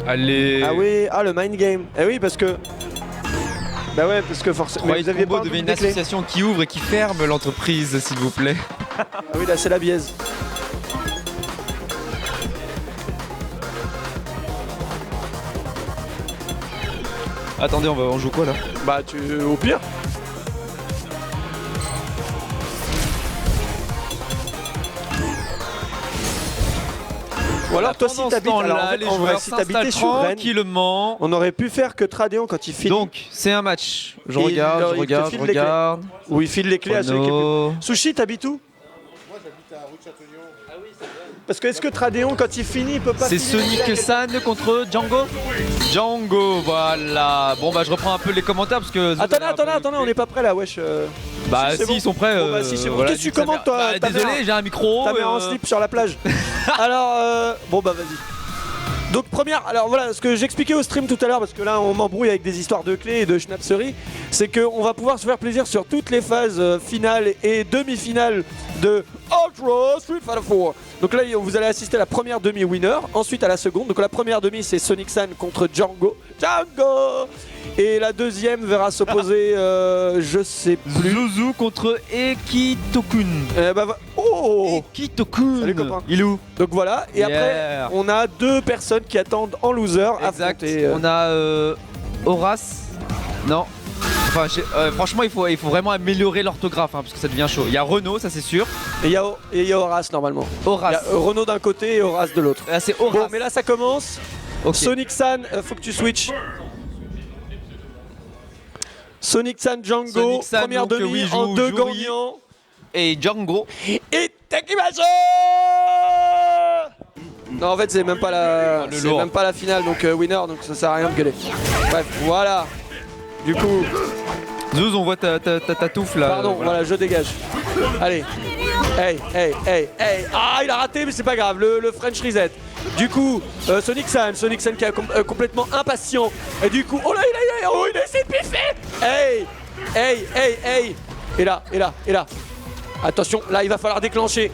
Allez. Ah oui, le mind game. Eh oui, parce que... Bah ouais, parce que forcément... Croyez Combo devient une association qui ouvre et qui ferme l'entreprise, s'il vous plaît. Ah oui, là c'est la biaise. Attendez, on joue quoi là? Bah au pire. Ou alors toi si t'habites là, les joueurs s'installent tranquillement. On aurait pu faire que Tradion quand il file. Donc c'est un match. Je regarde. Où il file les clés à celui qui est plus... Sushi, t'habites où? Moi j'habite à Rue de Châtillon. Ah oui, c'est vrai. Parce que est-ce que Tradion quand il finit il peut pas... C'est Sonic San contre Django. Django, voilà. Bon bah je reprends un peu les commentaires parce que... Attendez, on n'est pas prêt là, wesh. Bah si, ils sont prêts. Bon, bah si c'est bon. Voilà, Qu'est-ce que tu commandes toi? Bah, désolé, j'ai un micro. Ta mère en slip sur la plage. Alors, bon bah vas-y. Donc première, alors voilà, ce que j'expliquais au stream tout à l'heure, parce que là on m'embrouille avec des histoires de clés et de schnapseries, c'est qu'on va pouvoir se faire plaisir sur toutes les phases finales et demi-finales de Ultra Street Fighter 4. Donc là vous allez assister à la première demi-winner, ensuite à la seconde. Donc la première demi c'est Sonic San contre Django. Et la deuxième verra s'opposer, je sais plus. Zuzu contre Ekitokun. Ekitokun. Salut copain. Il est où? Donc voilà, et après on a deux personnes qui attendent en loser à affronter. On a Horace. Non. Enfin, franchement, il faut vraiment améliorer l'orthographe parce que ça devient chaud. Il y a Renault, ça c'est sûr. Et il y a Horace normalement. Horace. Il y a Renault d'un côté et Horace de l'autre. Là c'est Horace. Bon, mais là ça commence. Okay. Sonic San, faut que tu switches. Sonic San Django, première demi en deux gagnants. Et Django. Et Tekimasu. Non en fait c'est même pas la finale donc winner donc ça sert à rien de gueuler. Bref voilà. Du coup. Zouz on voit ta touffe là. Pardon voilà je dégage. Allez. Hey. Ah il a raté mais c'est pas grave le French reset. Du coup Sonic San qui est complètement impatient. Et du coup oh là il a essayé de piffer. Hey. Et là. Attention, là il va falloir déclencher.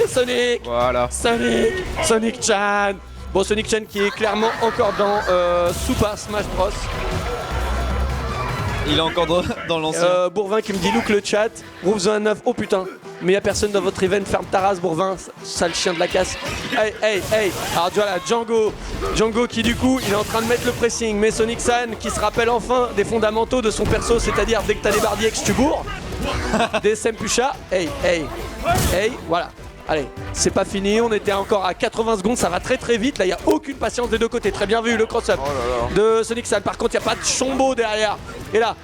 Sonic. Voilà. Sonic Chan. Bon Sonic Chan qui est clairement encore dans Super Smash Bros. Il est encore dans l'ancien. Bourvin qui me dit look le chat. Rouvre un 9. Oh putain. Mais y'a personne dans votre event. Ferme ta race Bourvin. Sale chien de la casse. Hey. Alors voilà Django qui du coup il est en train de mettre le pressing. Mais Sonic San qui se rappelle enfin des fondamentaux de son perso. C'est-à-dire dès que t'as des bardiers que tu bourres. Des Sempucha. Hey. Voilà. Allez, c'est pas fini, on était encore à 80 secondes, ça va très vite, là il n'y a aucune patience des deux côtés, très bien vu le cross-up de Sonic San, par contre il n'y a pas de chombo derrière, et là,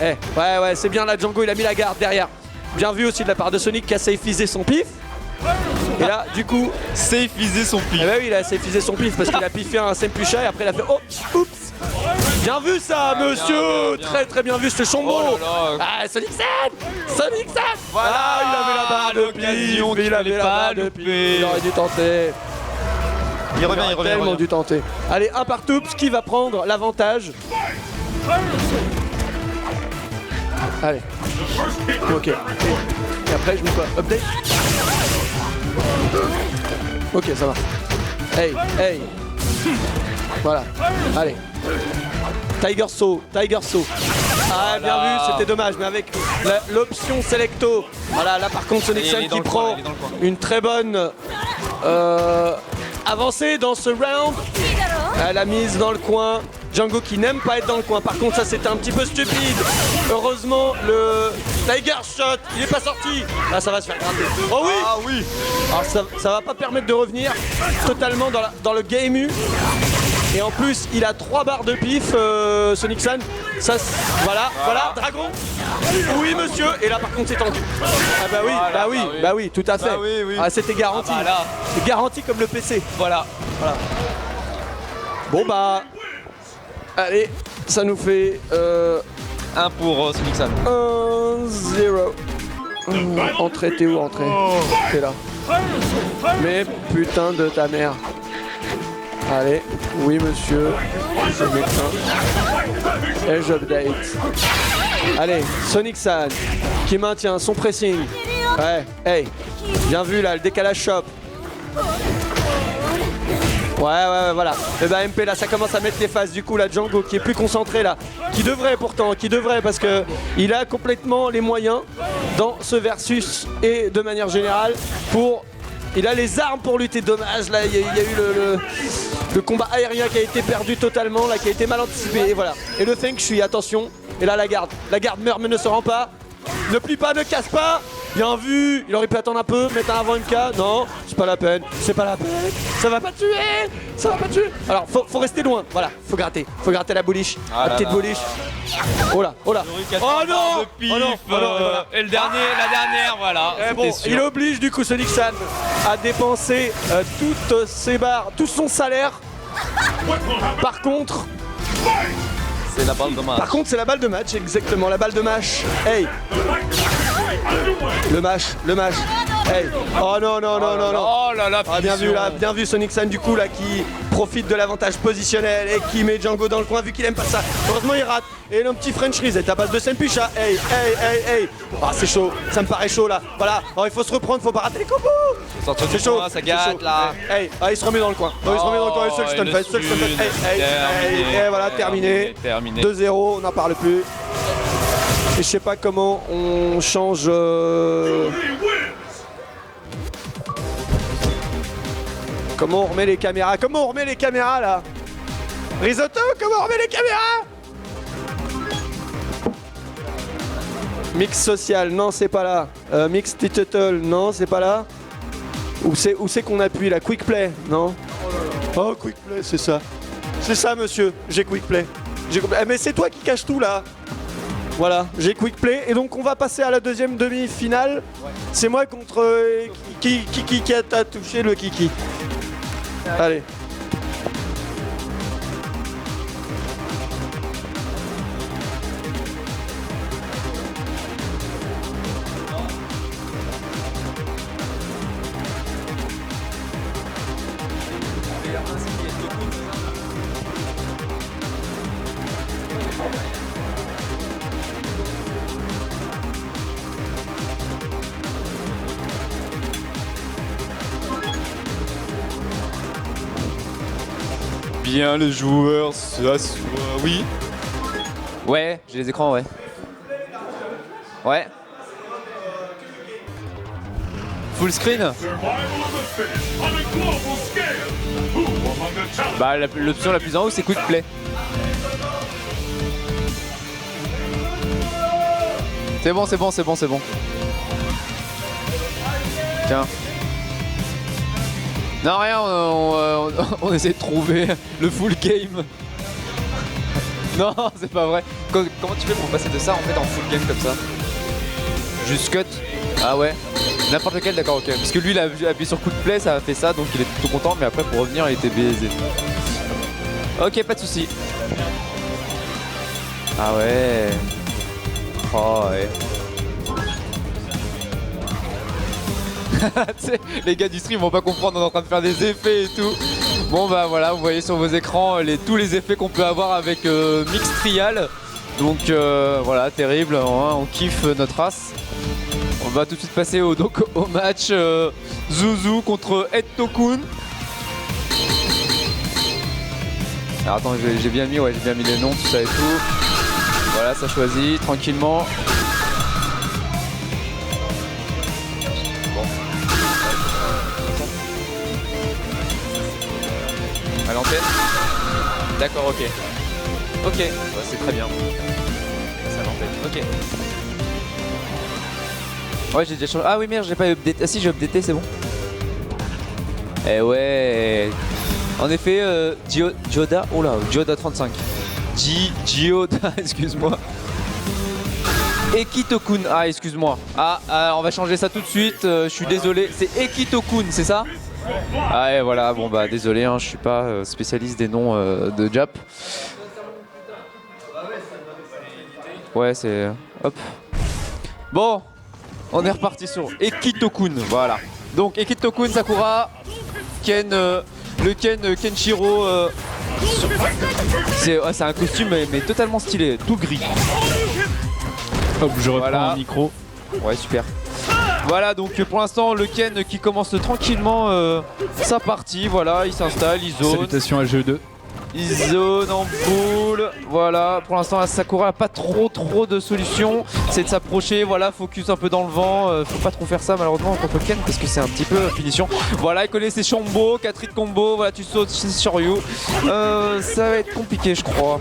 ouais c'est bien là Django il a mis la garde derrière, bien vu aussi de la part de Sonic qui a safeisé son pif, et là du coup... Safeisé son pif. Eh ben oui il a safeisé son pif parce qu'il a piffé un Sempucha et après il a fait oh, oups. Bien vu ça monsieur, bien. Très bien vu ce chombo. Ah Sonic San. Voilà, il avait la barre de pif, il avait la barre de pif, il aurait dû tenter. Il revient. Tellement dû tenter. Allez, un partout, qui va prendre l'avantage. Allez. Ok. Et après je mets quoi? Update. Ok ça va. Hey. Voilà. Allez. Tiger Saw. Ah bien vu, c'était dommage, mais avec l'option Selecto. Voilà, là par contre Sonic San qui prend une très bonne avancée dans ce round. Elle a mise dans le coin. Django qui n'aime pas être dans le coin. Par contre ça c'était un petit peu stupide. Heureusement le Tiger Shot, il est pas sorti. Là ça va se faire gratter. Oh oui. Ah oui. Alors ça va pas permettre de revenir totalement dans le game U. Et en plus, il a 3 barres de pif, Sonic San. Ça, voilà, Dragon. Oui, monsieur. Et là, par contre, c'est tendu. Ah bah oui, tout à fait. Oui. Ah, c'était garanti. Ah bah là. C'est garanti comme le PC. Voilà. Bon bah, allez, ça nous fait 1 pour Sonic San. 1-0. Entrée, t'es où, entrée? T'es là. Mais putain de ta mère. Allez, oui monsieur, je m'éteins. Et j'update. Allez, Sonic San qui maintient son pressing. Ouais, hey, bien vu là, le décalage shop. Ouais, voilà. Et bah MP là, ça commence à mettre les phases. Du coup, là, Django qui est plus concentré là, qui devrait parce que il a complètement les moyens dans ce versus et de manière générale il a les armes pour lutter. Dommage, là, il y a eu le combat aérien qui a été perdu totalement, là, qui a été mal anticipé. Et voilà. Et le Feng Shui, attention. Et là, la garde meurt mais ne se rend pas. Ne plie pas, ne casse pas. Bien vu, il aurait pu attendre un peu, mettre un avant MK. Non, c'est pas la peine, ça va pas tuer, Alors faut rester loin, voilà, faut gratter la bullish, la petite bullish. Oh là. Oh non, voilà. Et la dernière, voilà. Bon, il oblige du coup Sonic San à dépenser toutes ses barres, tout son salaire. Par contre, c'est la balle de match. c'est la balle de match, exactement, la balle de match. Hey. Le match. Hey. Oh non. Oh là là, bien vu Sonic San du coup là qui profite de l'avantage positionnel et qui met Django dans le coin vu qu'il aime pas ça. Heureusement il rate. Et le petit French Reese est à base de Senpucha. Hey. Ah c'est chaud, ça me paraît chaud là. Voilà, il faut se reprendre, faut pas rater les combos. C'est chaud, ça gâte là. Hey, il se remet dans le coin. Seul stunfest. Et voilà, terminé. 2-0, on n'en parle plus. Et je sais pas comment on change. Comment on remet les caméras là? Risotto, comment on remet les caméras? Mix social, non c'est pas là. Mix title, non c'est pas là. Où c'est qu'on appuie là? Quick play, non? Oh quick play, c'est ça. C'est ça monsieur, j'ai quick play. Mais c'est toi qui cache tout là. Voilà, j'ai quick play et donc on va passer à la deuxième demi-finale. Ouais. C'est moi contre qui a touché le Kiki. Allez. Bien les joueurs s'assoient, oui. Ouais, j'ai les écrans, ouais. Ouais. Full screen. Bah l'option la plus en haut c'est quick play. C'est bon. Tiens. Non rien, on essaie de trouver le full game. Non, c'est pas vrai. Comment tu fais pour passer de ça en fait en full game comme ça? Juste cut. Ah ouais. N'importe lequel, d'accord, ok. Parce que lui il a appuyé sur coup de play, ça a fait ça, donc il est plutôt content, mais après pour revenir il était baisé. Ok, pas de soucis. Ah ouais. Oh ouais. Les gars du stream vont pas comprendre, on est en train de faire des effets et tout. Bon bah voilà, vous voyez sur vos écrans tous les effets qu'on peut avoir avec Mix Trial. Donc voilà, terrible, hein, on kiffe notre race. On va tout de suite passer au match Zuzu contre Ettokun. Alors attends, j'ai bien mis les noms, tout ça et tout. Voilà, ça choisit tranquillement. À l'antenne. D'accord, ok. Ok, ouais, c'est très bien. C'est à l'antenne, ok. Ouais, j'ai déjà changé. Ah oui, merde, j'ai pas updaté. Ah si, j'ai updaté, c'est bon. Eh ouais. En effet, Gioda. Oh là, Gioda 35. Gioda, excuse-moi. Ekitokun. Ah, excuse-moi. Ah, on va changer ça tout de suite. Je suis désolé. C'est Ekitokun, c'est ça? Ah et voilà, bon bah désolé, hein, je suis pas spécialiste des noms de Jap. Ouais, c'est... Hop. Bon, on est reparti sur Ekitokun, voilà. Donc Ekitokun Sakura, Ken, le Kenshiro... C'est un costume mais totalement stylé, tout gris. Hop, je reprends un micro. Ouais, super. Voilà, donc pour l'instant, le Ken qui commence tranquillement sa partie. Voilà, il s'installe, il zone. Salutations à GE2. Il zone en boule. Voilà, pour l'instant, la Sakura n'a pas trop de solutions. C'est de s'approcher, voilà, focus un peu dans le vent. Faut pas trop faire ça malheureusement contre Ken parce que c'est un petit peu finition. Voilà, il connaît ses combos, 4 hits combo. Voilà, tu sautes sur Ryu. Ça va être compliqué, je crois.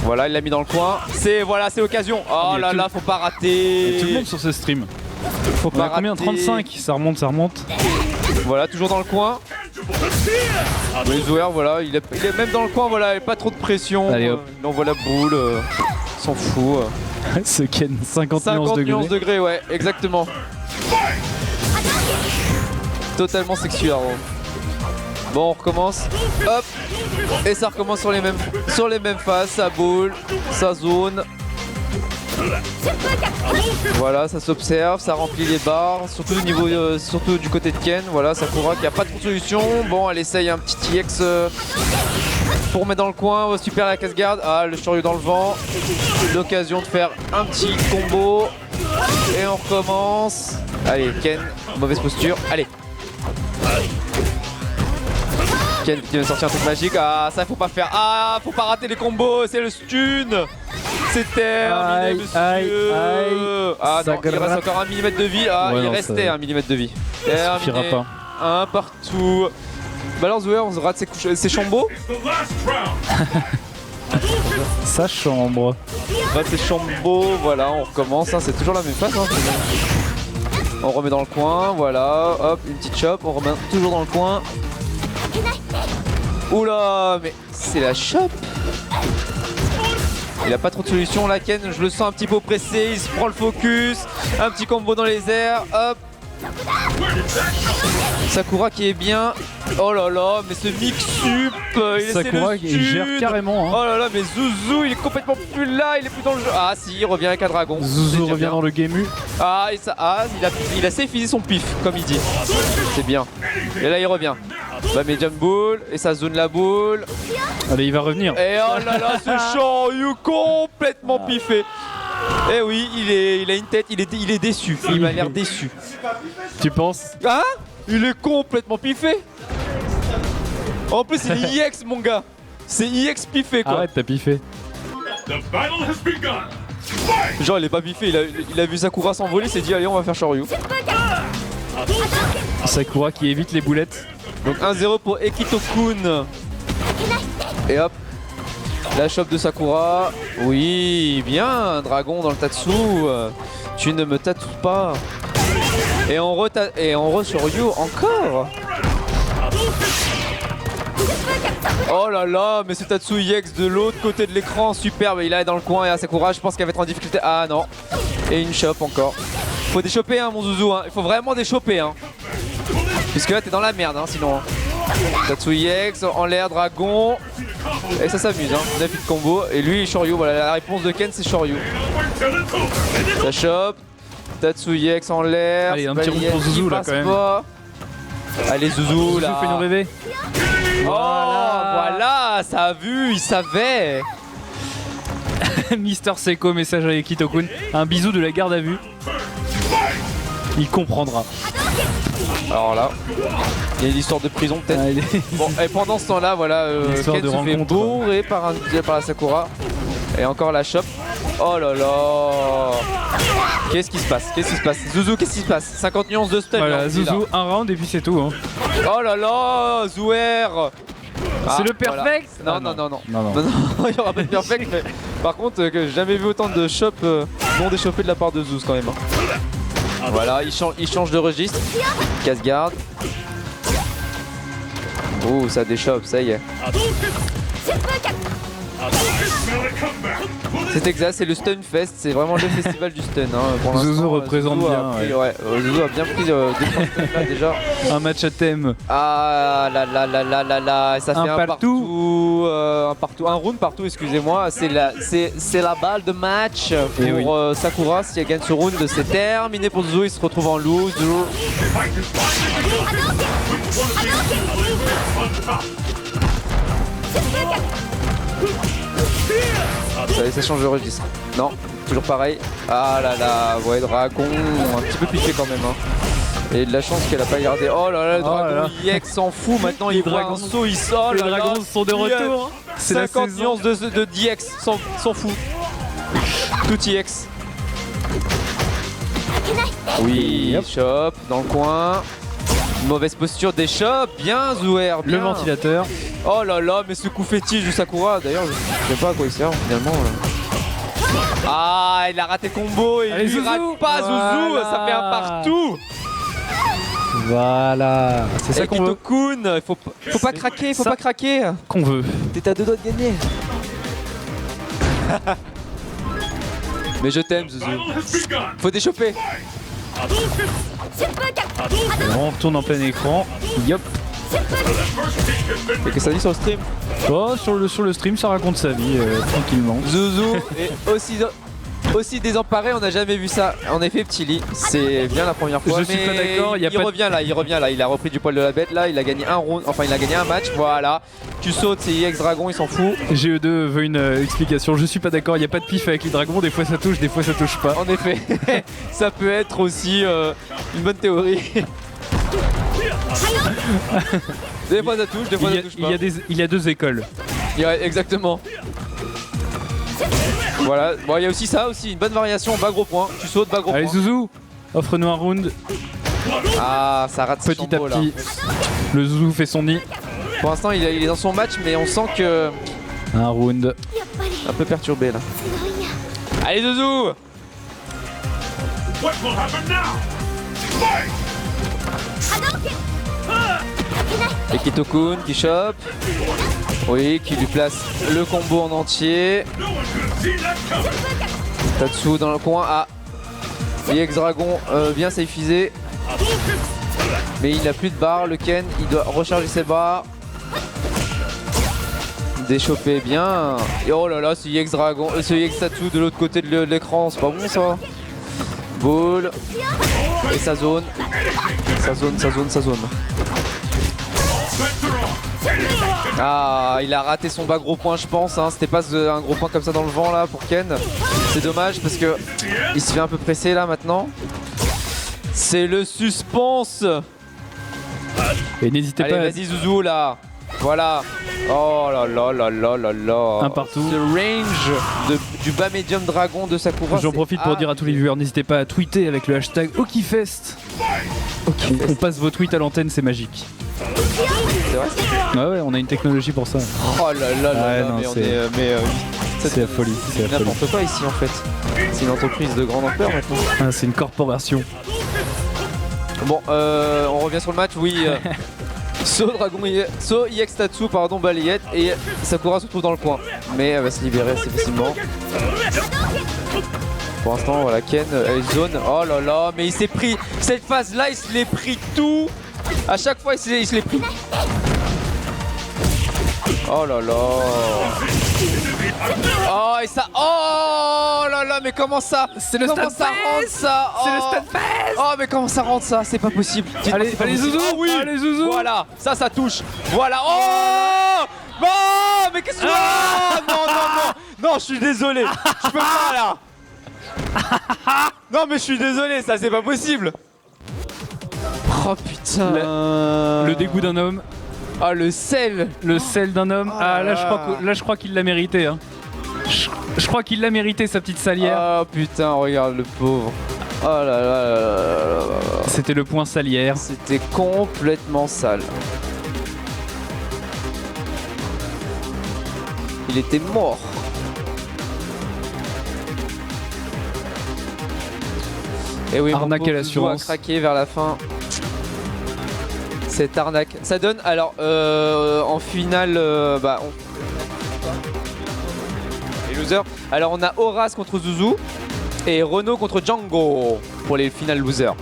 Voilà, il l'a mis dans le coin. C'est l'occasion. Oh là là, faut pas rater. Il y a tout le monde sur ce stream. Faut On pas a combien? rater. 35, ça remonte. Voilà, toujours dans le coin. Le Zouer, voilà, il est même dans le coin, voilà, pas trop de pression. Allez, hop. Il envoie la boule, s'en fout. Ce Ken, 50 nuances 50 nuances degrés. degrés, ouais, exactement. Totalement sexuel. Bon, on recommence. Hop. Et ça recommence sur les mêmes phases, sa boule, sa zone. Voilà, ça s'observe, ça remplit les barres, surtout surtout du côté de Ken. Voilà, Sakura qui a pas trop de solution. Bon, elle essaye un petit EX pour mettre dans le coin. Oh, super la casse-garde. Ah, le Shoryu dans le vent. L'occasion de faire un petit combo. Et on recommence. Allez, Ken, mauvaise posture. Allez. Ken qui vient sortir un truc magique. Ah, ça faut pas faire. Ah, faut pas rater les combos. C'est le stun. C'est terminé, monsieur. Ah non, il reste encore 1 mm de vie. Ah, ouais, il non, restait 1 mm de vie. Ça suffira pas. Un partout. Bah alors Zouer, on rate ses chambos. Sa chambre. On rate ses chambos, voilà, on recommence. Hein, c'est toujours la même phase. Hein. On remet dans le coin, voilà. Hop, une petite chop, on remet toujours dans le coin. Oula, mais c'est la chop. Il a pas trop de solutions là, Ken, je le sens un petit peu pressé, il se prend le focus, un petit combo dans les airs, hop. Sakura qui est bien. Oh là là, mais ce mix sup, il essaie Sakura de qui gère stun. carrément. Hein. Oh là là, mais Zuzu, il est complètement plus là, il est plus dans le jeu. Ah si, il revient avec un dragon. Zuzu revient bien. dans le game U. Ah, et ça, il a safe son pif, comme il dit. C'est bien. Et là, il revient. Bah, mais jump bull, et ça zone la boule. Allez, il va revenir. Et oh là là, ce Shoryu complètement piffé. Eh oui, il a une tête, il est déçu. Il m'a l'air déçu. Tu penses? Hein? Il est complètement piffé. En plus, c'est IX, mon gars. C'est IX piffé, quoi. Arrête, t'as piffé. Genre, il est pas piffé. Il a vu Sakura s'envoler, il s'est dit, allez, on va faire Shoryu. Sakura qui évite les boulettes. Donc 1-0 pour Ekito-kun. Et hop. La chope de Sakura. Oui, bien, dragon dans le Tatsu. Tu ne me tatoues pas. Et on re sur Ryu encore. Oh là là, mais ce Tatsu EX de l'autre côté de l'écran, superbe. Il est dans le coin et à Sakura, je pense qu'elle va être en difficulté. Ah non. Et une chope encore. Faut déchoper, hein, mon Zuzu. Hein. Il faut vraiment déchoper. Hein. Puisque là, t'es dans la merde, hein, sinon. Tatsu EX en l'air, dragon. Et ça s'amuse, hein. 9 hits combo. Et lui, Shoryu. Voilà, la réponse de Ken, c'est Shoryu. Ça chope. Tatsu EX en l'air. Allez, un petit round pour Zuzu là quand même. Allez, Zuzu là. Fais-nous rêver. Oh, voilà, ça a vu, il savait. Mister Seiko, message à Ekito-kun. Un bisou de la garde à vue. Il comprendra. Alors là, il y a une histoire de prison peut-être. Bon, et pendant ce temps-là, voilà, Histoire Ken de se fait rencontre. bourrer par la Sakura. Et encore la chope. Oh là là. Qu'est-ce qui se passe? Zuzu, qu'est-ce qui se passe? 50 nuances de stun. Voilà, là, Zuzu, là. un round et puis c'est tout. Hein. Oh là là, Zouer. C'est le perfect. Voilà. Non, il n'y aura pas de perfect. Mais par contre, que j'ai jamais vu autant de chops non déchauffés de la part de Zouz quand même. Voilà, il change de registre. Casse-garde. Oh, ça déchoppe, ça y est. C'est exact, c'est le Stun Fest, c'est vraiment le festival du stun. Hein. Pour Zuzu l'instant, représente Zuzu a bien, pris- ouais. ouais, Zuzu a bien pris des points de stun là déjà. Un match à thème. Ah là là là là là là, ça fait Un un partout. partout, un round partout, excusez-moi. C'est la balle de match pour Eh oui. Sakura. Si elle gagne ce round, c'est terminé pour Zuzu. Il se retrouve en loose. Ça change de registre. Non, toujours pareil. Ah là là, ouais, dragon, un petit peu piqué quand même. Hein. Et de la chance qu'elle a pas gardé. Oh là là, le dragon, IX s'en fout maintenant, il voit un saut, il sort. Les dragons sont de retour. C'est la 50 nuances de DX, s'en fout. Tout IX. Oui, Yep. Chop dans le coin. Mauvaise posture des Chop, bien Zouer, bien. Le ventilateur. Oh là là, mais ce coup fétiche de Sakura, d'ailleurs, je sais pas à quoi il sert finalement. Ah, il a raté le combo et Allez, il Zouzou. rate pas Zouzou, Voilà. ça fait un partout. Voilà. C'est ça Et qu'on veut. Kitokun, faut pas craquer, faut ça. pas craquer. Qu'on veut. T'es à 2 doigts de gagner. Mais je t'aime Zouzou. Faut déchoper. On retourne en plein écran. Yop. Et que ça dit sur le stream. Oh, sur le stream, ça raconte sa vie tranquillement. Zouzou est aussi désemparé, on n'a jamais vu ça. En effet, petit lit, c'est bien la première fois. Je suis mais pas d'accord, il revient là, il a repris du poil de la bête là, il a gagné un round, enfin il a gagné un match, voilà. Tu sautes, c'est IX Dragon, il s'en fout. GE2 veut une explication. Je suis pas d'accord, il n'y a pas de pif avec les dragons. Des fois ça touche, des fois ça touche pas. En effet, ça peut être aussi une bonne théorie. Des fois ça touche, des fois ça touche pas. Il y a deux écoles. Exactement. Voilà, bon il y a aussi ça aussi, une bonne variation, bas gros point, tu sautes, bas gros Allez point. Zouzou, offre-nous un round. Ah, ça rate Petit à son là. petit, le Zouzou fait son nid. Pour l'instant il est dans son match, mais on sent que Un round. un peu perturbé là. Allez Zouzou. Et Kitokun qui chope. Oui, qui lui place le combo en entier. Tatsu dans le coin. Ah, IX Dragon bien safeisé. Mais il n'a plus de barre, le Ken, il doit recharger ses barres. Déchoper bien. Et oh là là, ce IX Dragon, ce IX Tatsu de l'autre côté de l'écran, c'est pas bon ça. Ball. Et sa zone. Sa zone. Ah, il a raté son bas gros point je pense, hein. C'était pas un gros point comme ça dans le vent là pour Ken. C'est dommage parce que il se fait un peu presser là maintenant. C'est le suspense. Et n'hésitez Allez pas. vas-y Zouzou là. Voilà. Oh là là là là là là. Un partout. Ce range du bas médium dragon de Sakura. J'en c'est profite pour dire à tous les viewers, n'hésitez pas à tweeter avec le hashtag Okifest. On passe vos tweets à l'antenne, c'est magique. C'est vrai. Ouais, on a une technologie pour ça. Oh là là là Ouais, là, non, mais on c'est- est C'est la folie. C'est la folie. n'importe quoi ici en fait. C'est une entreprise de grande ampleur maintenant. Ah, c'est une corporation. Bon, on revient sur le match, oui. So IX Tatsu, pardon, balayette et Sakura se trouve dans le coin. Mais elle va se libérer assez facilement. Pour l'instant, voilà, Ken, elle zone. Oh là là, mais il s'est pris. Cette phase là, il se l'est pris tout. À chaque fois, il se l'est pris. Oh là là. Oh, et ça. Oh là là, mais comment ça. C'est le Comment stade ça rentre ça. C'est le Oh. stade fest. Oh mais comment ça rentre ça? C'est pas possible. Dites-moi, Allez, c'est pas allez possible. Zouzou, Ah oui. allez Zouzou. Voilà, ça touche. Voilà. Oh non, mais qu'est-ce que non, je suis désolé. Je peux pas là. Non mais je suis désolé, ça c'est pas possible. Oh putain. Le dégoût d'un homme, Ah le sel. le sel d'un homme. Oh Ah là là, je crois qu'il l'a mérité. Hein. Je crois qu'il l'a mérité sa petite salière. Oh putain, regarde le pauvre. Oh là là là là là là. C'était le point salière. C'était complètement sale. Il était mort. Et oui, Arnaque mon pauvre à l'assurance. Zouzou a craqué vers la fin. Cette arnaque. Ça donne alors en finale, les losers. Alors on a Horace contre Zouzou et Renault contre Django pour les finales losers.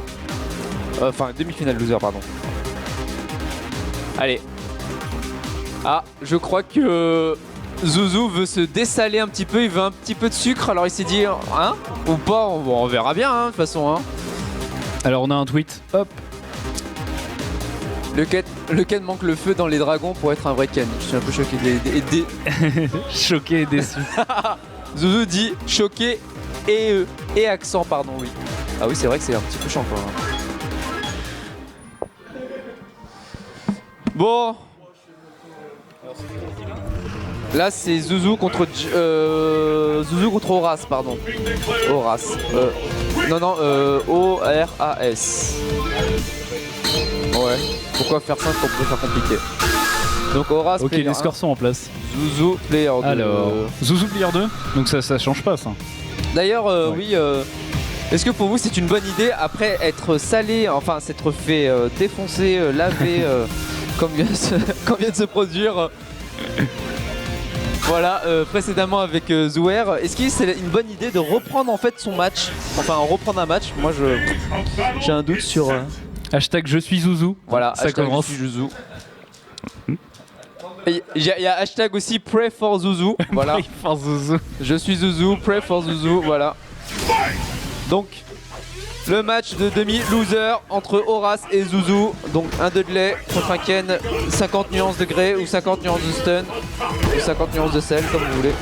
Enfin demi-finale loser pardon. Allez. Ah, je crois que Zouzou veut se dessaler un petit peu, il veut un petit peu de sucre, alors il s'est dit hein ou pas, on verra bien hein, de toute façon hein. Alors on a un tweet. Hop. Le Ken manque le feu dans les dragons pour être un vrai Ken. Je suis un peu choqué. Choqué et déçu. Zouzou dit choqué et accent, pardon, oui. Ah oui, c'est vrai que c'est un petit peu chiant quoi. Bon. Là c'est Zuzu contre Horace, pardon. Horace. Non, O-R-A-S. Ouais. Pourquoi faire simple quand on peut faire compliqué? Donc Horace. Ok, les scores sont en place. Zuzu player 2. Alors, Zuzu player 2, donc ça change pas ça. D'ailleurs, Ouais. oui. Est-ce que pour vous c'est une bonne idée après être salé, enfin s'être fait défoncer, laver, comme vient de se produire voilà, précédemment avec Zouer, est-ce que c'est une bonne idée de reprendre en fait son match, enfin reprendre un match? Moi j'ai un doute sur... Hashtag je suis Zuzu. Voilà, ça hashtag commence. je suis Zuzu. Il y a hashtag aussi pray for Zuzu, voilà. Pray for Zuzu. Je suis Zuzu, pray for Zuzu, voilà. Donc, le match de demi-loser entre Horace et Zuzu. Donc, un Dudley contre un Ken, 50 nuances de grey ou 50 nuances de stun, ou 50 nuances de sel, comme vous voulez.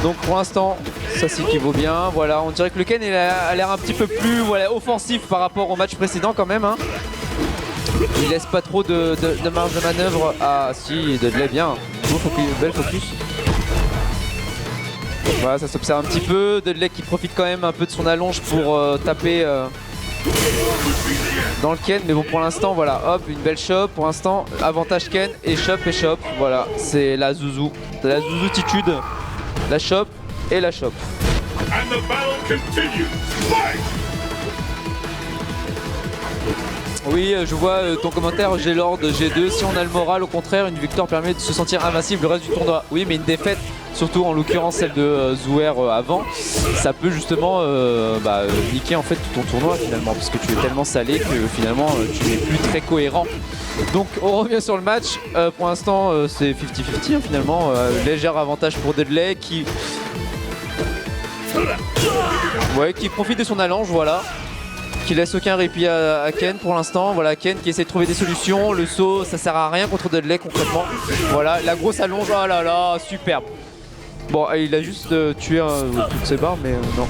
Donc, pour l'instant, ça s'équivaut bien. Voilà, on dirait que le Ken a l'air un petit peu plus offensif par rapport au match précédent, quand même. Hein. Il laisse pas trop de marge de manœuvre. Ah, si, Dudley, bien. Belle focus. Voilà, ça s'observe un petit peu. Dudley qui profite quand même un peu de son allonge pour taper dans le Ken. Mais bon, pour l'instant, voilà, hop, une belle chop. Pour l'instant, avantage Ken et chop. Voilà, c'est la Zuzu. C'est la Zuzu-titude. La chop et la chop. And the battle continues. Fight! Oui, je vois ton commentaire, G-Lord, G2. Si on a le moral, au contraire, une victoire permet de se sentir invincible le reste du tournoi. Oui, mais une défaite, surtout en l'occurrence celle de Zouer avant, ça peut justement niquer en fait tout ton tournoi finalement, parce que tu es tellement salé que finalement tu n'es plus très cohérent. Donc on revient sur le match. Pour l'instant, c'est 50-50 hein, finalement. Léger avantage pour Dudley qui profite de son allonge, voilà. Qui laisse aucun répit à Ken pour l'instant. Voilà, Ken qui essaie de trouver des solutions. Le saut, ça sert à rien contre Dudley concrètement. Voilà, la grosse allonge, oh là là, superbe. Bon, il a juste tué toutes ses barres, mais non.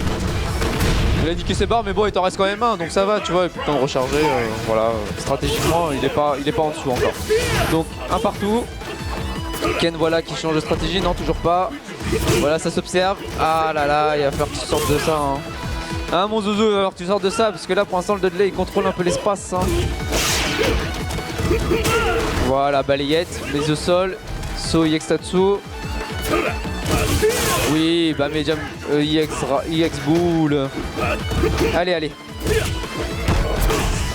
Il a niqué ses barres, mais bon, il t'en reste quand même un, donc ça va, tu vois, il a plus le temps de recharger. Voilà, stratégiquement, il est pas en dessous encore. Donc, un partout. Ken, voilà, qui change de stratégie, non, toujours pas. Voilà, ça s'observe. Ah là là, il va falloir que tu sortes de ça, hein. Hein mon Zuzu, il va falloir que tu sortes de ça parce que là pour l'instant le Dudley il contrôle un peu l'espace hein. Voilà, balayette, mise au sol, So Yextatsu. Oui, bah mais jam EX Bull. Allez.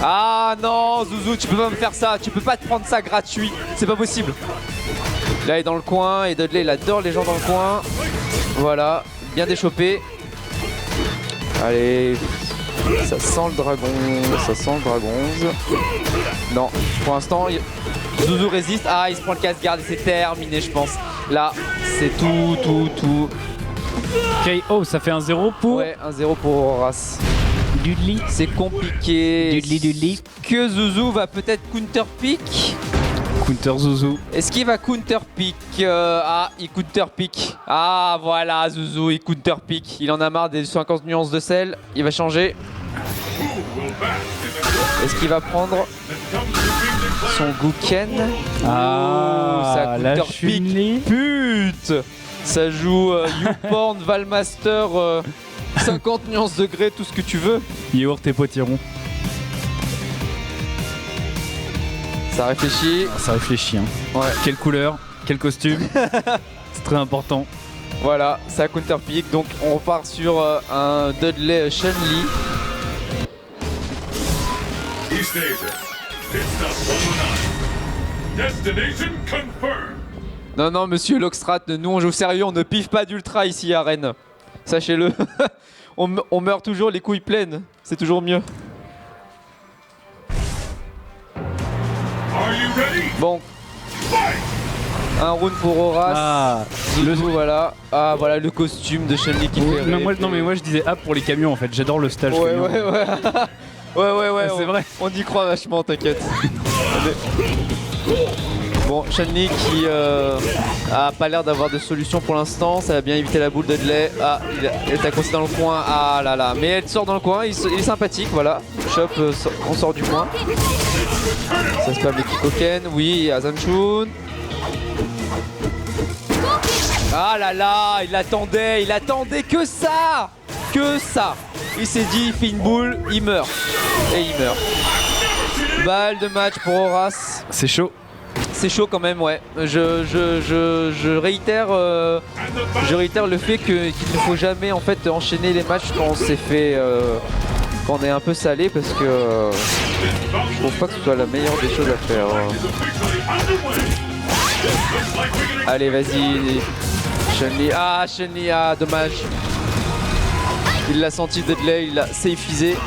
Ah non Zuzu, tu peux pas me faire ça, tu peux pas te prendre ça gratuit, c'est pas possible. Là il est dans le coin et Dudley il adore les gens dans le coin. Voilà, bien déchopé. Allez, ça sent le dragon, Non, pour l'instant, Zuzu résiste. Ah, il se prend le casse-garde et c'est terminé, je pense. Là, c'est tout. KO, ça fait un 0 pour... Ouais, 1-0 pour Horace. Dudley. C'est compliqué. Dudley. Que Zuzu va peut-être counter-pick. Counter Zuzu. Est-ce qu'il va counter-pick? Ah, il counter-pick. Ah, voilà, Zuzu, il counter-pick. Il en a marre des 50 nuances de sel. Il va changer. Est-ce qu'il va prendre son Guken? Ah, ça la counter-pick. Chun-Li. Pute! Ça joue YouPorn, Valmaster, 50 nuances de gré, tout ce que tu veux. Yaourt et potiron. Ça réfléchit. Ça réfléchit, hein. Ouais. Quelle couleur, quel costume. C'est très important. Voilà, ça counter-pick. Donc on repart sur un Dudley Chun-Li. East Asia. It's the 109. Destination confirmed. Non, monsieur Lockstrat, nous on joue sérieux, on ne piffe pas d'ultra ici à Rennes. Sachez-le. on meurt toujours les couilles pleines. C'est toujours mieux. Are you ready? Bon. Un round pour Horace. Ah, Le voilà. Ah voilà le costume de Chun-Li qui fait rêver. non mais moi je disais ah pour les camions en fait, j'adore le stage Ouais, camion. ouais. ouais, c'est vrai. On y croit vachement, t'inquiète. Bon, Bon, Chun-Li qui a pas l'air d'avoir de solution pour l'instant. Ça va bien éviter la boule de Dudley. Ah, elle est accrochée dans le coin. Ah là là. Mais elle sort dans le coin. Il est sympathique, voilà. Chop, on sort du coin. Ça spam les Kikoken. Oui, Azanchun. Ah là là, il attendait que ça. Que ça. Il s'est dit, il fait une boule, il meurt. Et il meurt. Balle de match pour Horace. C'est chaud. C'est chaud quand même, ouais. Je réitère le fait qu'il ne faut jamais en fait enchaîner les matchs quand on s'est fait, quand on est un peu salé, parce que je trouve pas que ce soit la meilleure des choses à faire. Allez, vas-y, Chun-Li. Ah, Chun-Li, ah, dommage. Il l'a senti, Dudley, il l'a safeisé.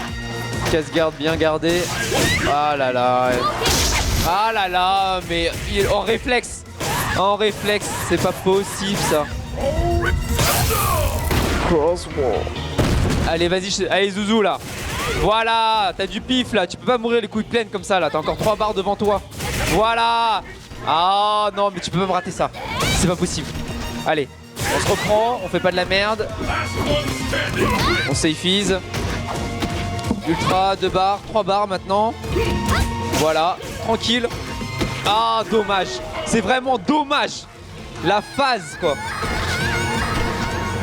Casse-garde bien gardé. Ah là là. Ah là là, mais en réflexe. En réflexe, c'est pas possible ça. Crosswalk. Allez, vas-y, allez Zouzou là. Voilà, t'as du pif là, tu peux pas mourir les couilles pleines comme ça là, t'as encore 3 barres devant toi. Voilà. Ah non, mais tu peux pas me rater ça. C'est pas possible. Allez, on se reprend, on fait pas de la merde. On safeise. Ultra, 2 barres, 3 barres maintenant. Voilà, tranquille. Ah, dommage. C'est vraiment dommage. La phase, quoi.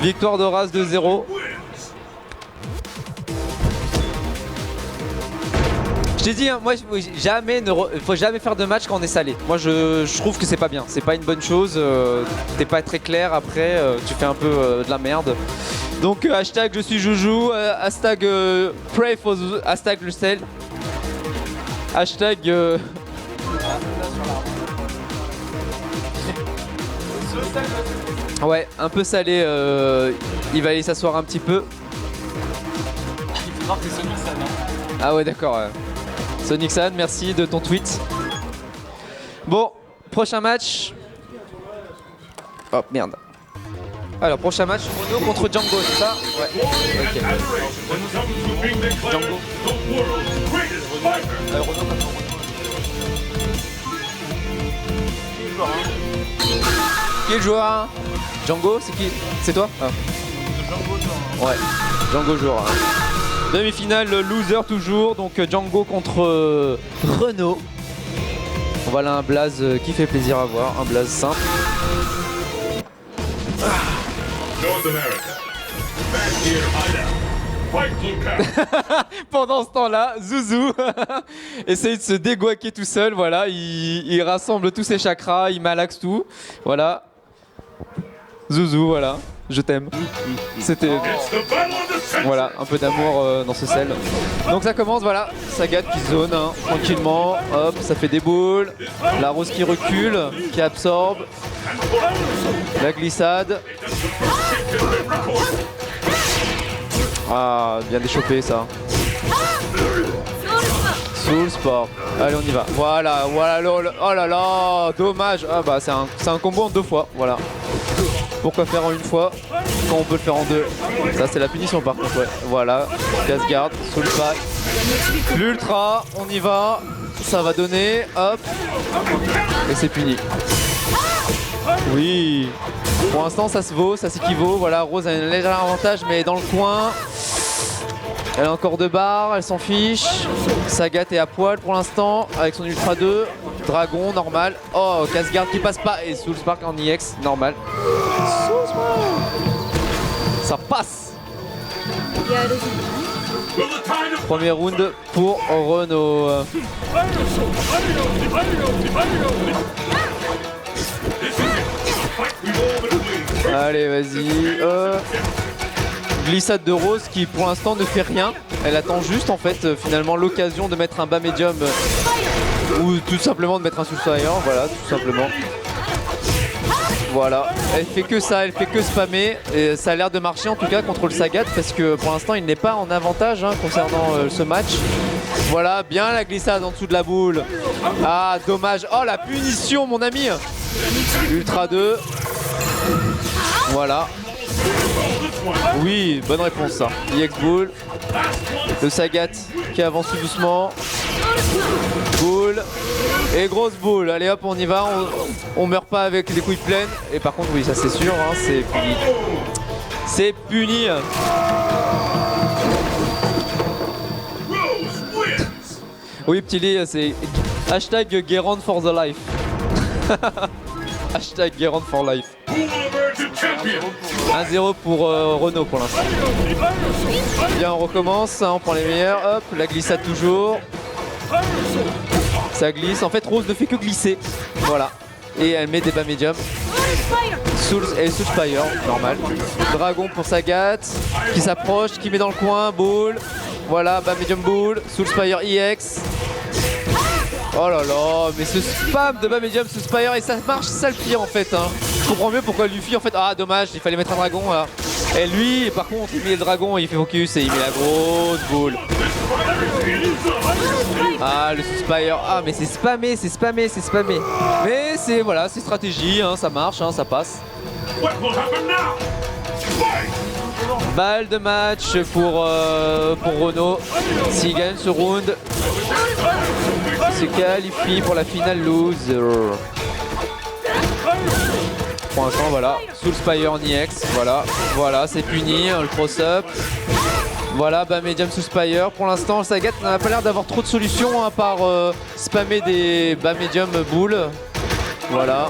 Victoire d'Horace 2-0. Je t'ai dit, hein, moi, faut jamais faire de match quand on est salé. Moi, je trouve que c'est pas bien. C'est pas une bonne chose. T'es pas très clair après. Tu fais un peu de la merde. Donc, hashtag je suis Joujou. Hashtag pray for Zouzou. Hashtag le sel. Hashtag ouais, un peu salé, il va aller s'asseoir un petit peu. Il faut voir que c'est Sonic San. Ah ouais, d'accord. Sonic San, merci de ton tweet. Bon, prochain match. Oh merde. Alors, prochain match, Renault contre Django, c'est ça? Ouais. Ok. Django. Renault contre Renault. Qui est le joueur? Django, c'est qui? C'est toi? Ah. Ouais, Django joueur. Demi-finale, loser toujours, donc Django contre Renault. Voilà un blaze qui fait plaisir à voir, un blaze simple. North America. Back here, hideout. Fight Blue Cow. Pendant ce temps-là, Zouzou essaye de se déguaquer tout seul, voilà, il rassemble tous ses chakras, il malaxe tout, voilà. Zouzou, voilà, je t'aime. C'était... It's the battle of the century. Voilà, un peu d'amour dans ce sel. Donc ça commence, voilà, Sagat qui zone, hein, tranquillement, hop, ça fait des boules. La rose qui recule, qui absorbe. La glissade. Ah, bien déchopé ça. Soul Sport. Allez, on y va. Voilà, voilà, oh là là, dommage. Ah bah c'est un combo en 2 fois, voilà. Pourquoi faire en 1 fois quand on peut le faire en 2? Ça c'est la punition par contre, ouais. Voilà, casse-garde, Soul Pack. L'ultra, on y va. Ça va donner, hop. Et c'est puni. Oui. Pour l'instant ça se vaut, ça s'équivaut. Voilà, Rose a un léger avantage mais dans le coin. Elle a encore 2 barres, elle s'en fiche. Sagat est à poil pour l'instant avec son Ultra 2. Dragon, normal. Oh, casse-garde qui passe pas. Et Soul Spark en EX, normal. Ça passe. Premier round pour Renault. Allez, vas-y. Glissade de Rose qui pour l'instant ne fait rien. Elle attend juste en fait finalement l'occasion de mettre un bas médium ou tout simplement de mettre un Soulfire. Voilà, tout simplement. Voilà, elle fait que ça, elle fait que spammer et ça a l'air de marcher en tout cas contre le Sagat parce que pour l'instant il n'est pas en avantage hein, concernant ce match. Voilà, bien la glissade en dessous de la boule. Ah, dommage. Oh, la punition mon ami. Ultra 2. Voilà. Oui, bonne réponse ça. EX Bull. Le Sagat qui avance tout doucement. Bull. Et grosse boule, allez hop on y va, on meurt pas avec les couilles pleines. Et par contre oui ça c'est sûr, hein, c'est puni. C'est puni. Oui petit lit, c'est hashtag Guérande for the life. Hashtag Guérande for life. 1-0 pour Renault pour l'instant. Bien on recommence, hein, on prend les meilleurs, hop, la glissade toujours. Ça glisse, en fait Rose ne fait que glisser. Voilà. Et elle met des bas médiums. Et Soulspire, normal. Dragon pour Sagat, qui s'approche, qui met dans le coin, Bull. Voilà, bas médium Bull, Soulspire EX. Oh là là, mais ce spam de bas médium Soulspire, et ça marche, c'est ça le pire en fait. Hein. Je comprends mieux pourquoi Luffy en fait, ah dommage, il fallait mettre un dragon là. Et lui, par contre, il met le dragon, il fait focus et il met la grosse boule. Ah, le Soulspire, ah mais c'est spammé, c'est spammé, c'est spammé. Mais c'est voilà, c'est stratégie, hein, ça marche, hein, ça passe. Balle de match pour Renault. S'il gagne ce round, il se qualifie pour la finale loser. Pour l'instant, voilà, Soulspire en EX, voilà, c'est puni, le cross-up. Voilà, bas médium Soulspire. Pour l'instant, Sagat n'a pas l'air d'avoir trop de solutions à part spammer des bas médium boules. Voilà,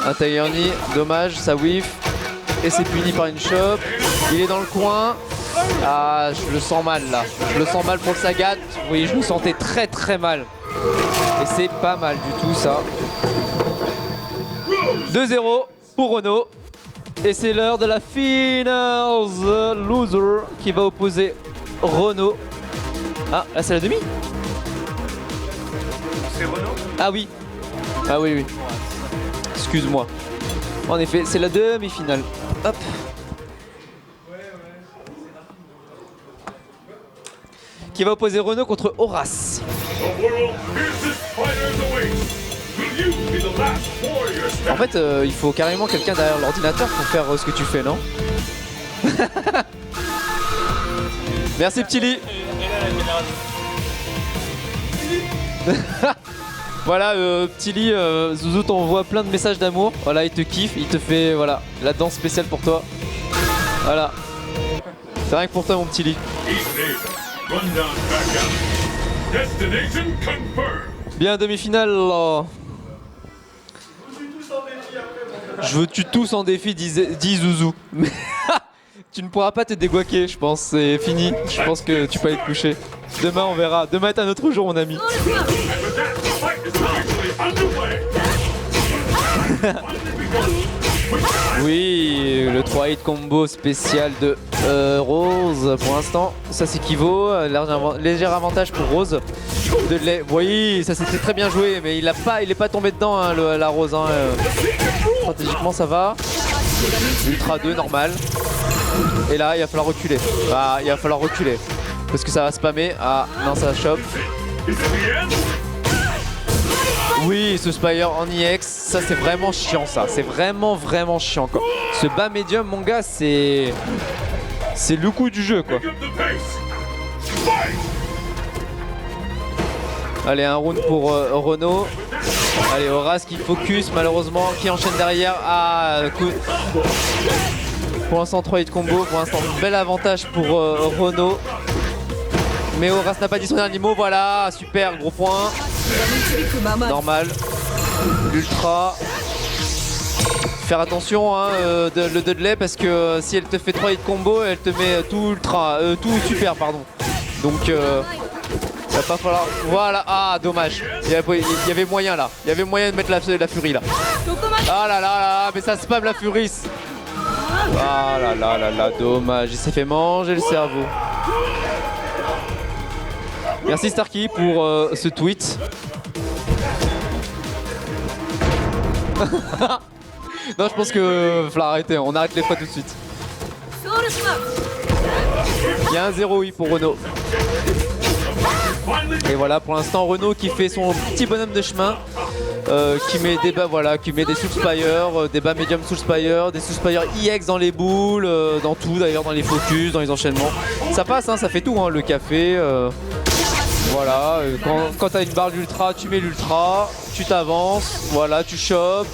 un Tyranny, dommage, ça whiff. Et c'est puni par une chope. Il est dans le coin. Ah, je le sens mal là. Je le sens mal pour le Sagat. Oui, je le sentais très très mal. Et c'est pas mal du tout ça. 2-0 pour Renault. Et c'est l'heure de la finals loser qui va opposer Renault. Ah, là c'est la demi? C'est Renault? Ah oui. Ah oui, oui. Excuse-moi. En effet, c'est la demi-finale. Hop. Qui va opposer Renault contre Horace. En fait, il faut carrément quelqu'un derrière l'ordinateur pour faire ce que tu fais, non? Merci Petit Lee. Voilà, Petit Lee, Zouzou t'envoie plein de messages d'amour. Voilà, il te kiffe, il te fait voilà la danse spéciale pour toi. Voilà. C'est rien que pour toi, mon Petit Lee. Bien, demi-finale. Je veux tu tous en défi, dit Zouzou. Mais tu ne pourras pas te déguaquer, je pense. C'est fini. Je pense que tu peux aller te coucher. Demain, on verra. Demain est un autre jour, mon ami. Oui, le 3-hit combo spécial de Rose pour l'instant, ça s'équivaut, léger avantage pour Rose. Oui, ça c'était très bien joué, mais il est pas tombé dedans hein, la Rose. Hein, stratégiquement ça va. Ultra 2 normal. Et là il va falloir reculer. Ah, il va falloir reculer. Parce que ça va spammer. Ah non ça chope. Oui, ce Spire en EX, ça c'est vraiment chiant ça, c'est vraiment chiant quoi. Ce bas médium mon gars c'est le coup du jeu quoi. Allez un round pour Renault. Allez Horace qui focus malheureusement, qui enchaîne derrière. Ah coup. Pour l'instant 3 hit combo, pour l'instant bel avantage pour Renault. Mais Horace n'a pas dit son dernier mot, voilà, super, gros point. Normal. L'ultra. Faire attention hein, le Dudley parce que si elle te fait 3 hit combo, elle te met tout ultra, tout super pardon. Donc il va pas falloir. Voilà, ah dommage. Il y avait moyen là. Il y avait moyen de mettre la furie là. Ah là là là, mais ça spam la furie. Ah là là là là, dommage. Il s'est fait manger le cerveau. Merci Starkey pour ce tweet. Non, je pense que va falloir arrêter, on arrête les fois tout de suite. Il y a un 0-8 pour Renault. Et voilà, pour l'instant Renault qui fait son petit bonhomme de chemin, qui met des bas, voilà, qui met des Soulspire, des bas médium Soulspire, des Soulspire EX dans les boules, dans tout d'ailleurs, dans les focus, dans les enchaînements. Ça passe, hein, ça fait tout, hein, le café. Voilà, quand t'as une barre d'ultra, tu mets l'ultra, tu t'avances, voilà, tu chopes,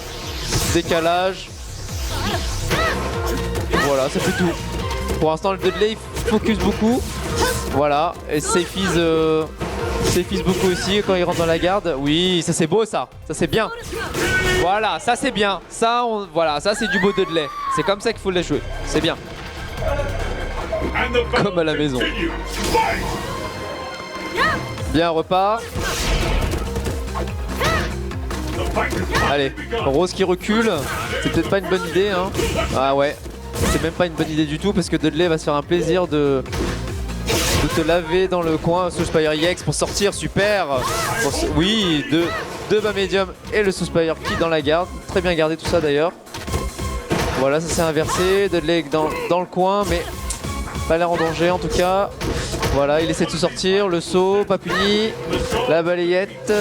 décalage. Voilà, ça fait tout. Pour l'instant, le Dudley il focus beaucoup. Voilà, et Safeys beaucoup aussi quand il rentre dans la garde. Oui, ça c'est beau ça c'est bien. Voilà, ça c'est bien. Voilà, ça c'est du beau Dudley. C'est comme ça qu'il faut les jouer, c'est bien. And the battle Comme à la maison. continues. Fight! Bien, repart. The fight is Allez, Rose qui recule. C'est peut-être pas une bonne idée, hein. Ah ouais, c'est même pas une bonne idée du tout parce que Dudley va se faire un plaisir de te laver dans le coin. Soulspire EX pour sortir, super. Oui, deux bas médium et le Soulspire qui dans la garde. Très bien gardé tout ça d'ailleurs. Voilà, ça s'est inversé. Dudley dans le coin, mais pas l'air en danger en tout cas. Voilà, il essaie de se sortir. Le saut, pas puni. La balayette.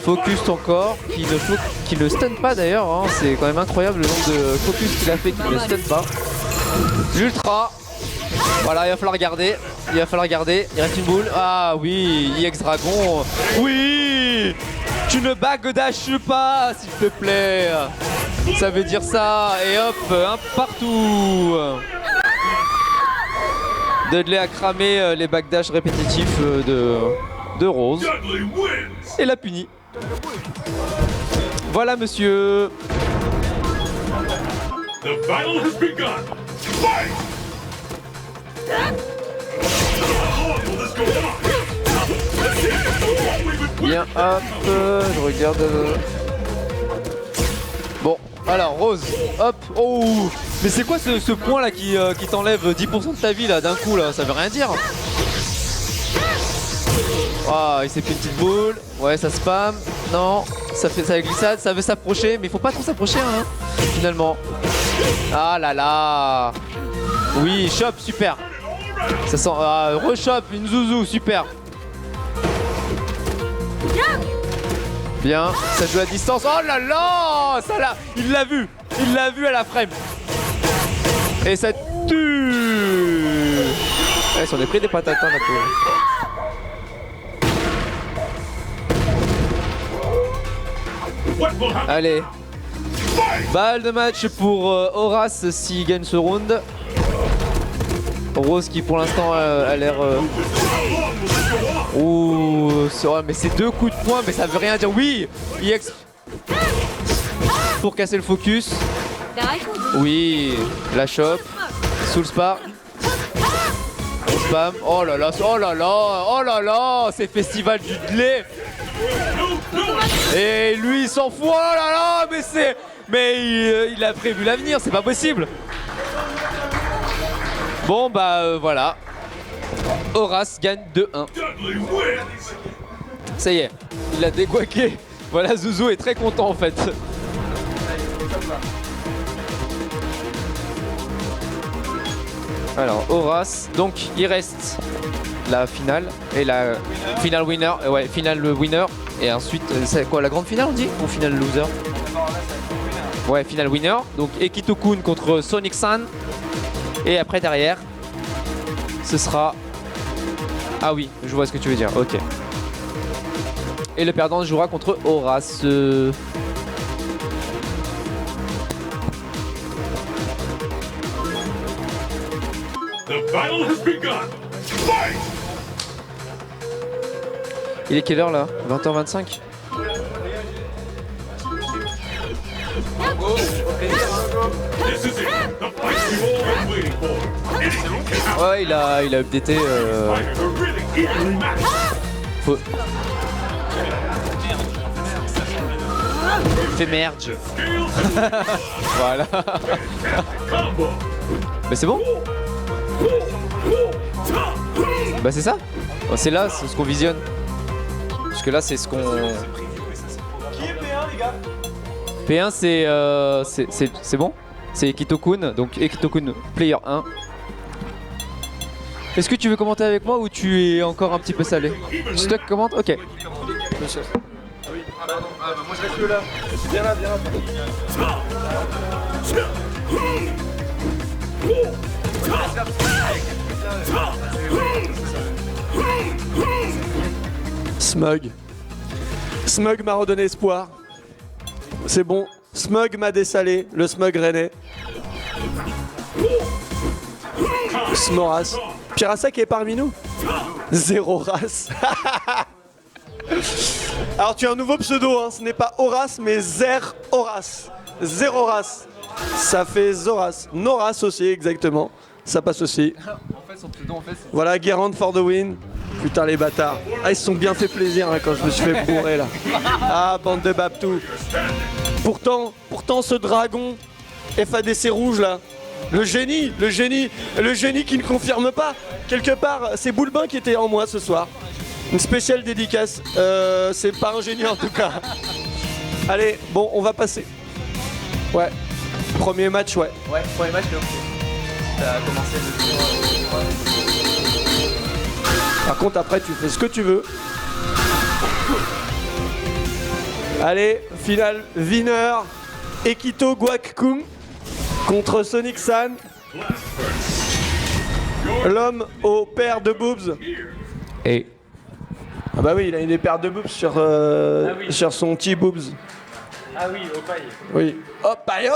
Focus ton corps, qui ne stun pas d'ailleurs. Hein. C'est quand même incroyable le nombre de focus qu'il a fait qui ne stun pas. L'ultra. Voilà, il va falloir garder. Il reste une boule. Ah oui, EX Dragon. Oui, tu ne backdashes pas, s'il te plaît. Ça veut dire ça. Et hop, un partout. Dudley a cramé les backdash répétitifs de Rose. Dudley wins. Et l'a puni. Voilà monsieur. The battle has begun. Fight! How long will this go on? Bien, hop, je regarde. Bon, alors Rose, hop, oh. Mais c'est quoi ce point là qui t'enlève 10% de ta vie là d'un coup là? Ça veut rien dire. Ah, il s'est fait une petite boule. Ouais, ça spam. Non, ça fait ça glissade, ça veut s'approcher, mais il faut pas trop s'approcher hein, finalement. Ah là là. Oui, chop, super. Ça sent. Re-chop, une zouzou, super. Bien, ça joue à distance. Oh là là, ça là, il l'a vu à la frame. Et ça tue. Ouais, ils sont pris des patates hein, la pauvre. What will happen? Allez, balle de match pour Horace s'il gagne ce round. Rose qui pour l'instant a l'air... Ouh, ouais, mais c'est deux coups de poing, mais ça veut rien dire. Oui, EX pour casser le focus. Oui, la chope. Soulspar. Spam. Oh là là, oh là là, oh là là, c'est festival du Dudley. Et lui il s'en fout, oh là là, mais c'est... Mais il a prévu l'avenir, c'est pas possible. Bon bah voilà. Horace gagne 2-1. Dudley wins. Ça y est, il a déguaqué. Voilà, Zouzou est très content en fait. Alors Horace, donc il reste la finale et la finale winner, ouais, finale winner et ensuite c'est quoi la grande finale on dit ou finale loser? Ouais, finale winner. Donc Ekito-kun contre Sonic-san et après derrière ce sera... Ah oui, je vois ce que tu veux dire, ok. Et le perdant jouera contre Horace. The battle has begun. Fight! Il est quelle heure là? 20h25? This is it. The fight we've all been waiting for. Anything can happen. Ouais, il a updaté. Fighters are really eager to match. Faut... Fait merge. Scales Voilà. combo. Mais c'est bon? Bah c'est ça. Oh, c'est là, c'est ce qu'on visionne. Parce que là c'est ce qu'on... Qui est P1 les gars? P1 c'est bon? C'est Ekito-kun, donc Ekito-kun player 1. Est-ce que tu veux commenter avec moi ou tu es encore un petit peu salé? Stuck commente? Ok. Monsieur. Moi je reste là. Viens là, viens là. Smug. Smug m'a redonné espoir. C'est bon. Smug m'a dessalé. Le Smug rennais. Smoras. Pirasa qui est parmi nous. Zéro race. Alors tu as un nouveau pseudo, hein. Ce n'est pas Horace mais Zer Horace. Zéro race. Ça fait Zoras. Noras aussi exactement. Ça passe aussi. En fait, son pseudo, en fait, c'est... Voilà, Guérande for the win. Putain les bâtards. Ah ils se sont bien fait plaisir hein, quand je me suis fait bourrer là. Ah bande de babtou. Pourtant ce dragon FADC rouge là. Le génie qui ne confirme pas. Quelque part, c'est Boulbin qui était en moi ce soir. Une spéciale dédicace. C'est pas un génie en tout cas. Allez, bon, on va passer. Ouais. Premier match, ouais. Ouais, premier match, ça a commencé Par contre, après, tu fais ce que tu veux. Allez, finale, winner. Ekito Guakkung contre Sonic San. L'homme aux paires de boobs. Et Ah bah oui, il a une paire de boobs sur, sur son petit boobs. Ah oui, au paille. Oui. Hop aïe.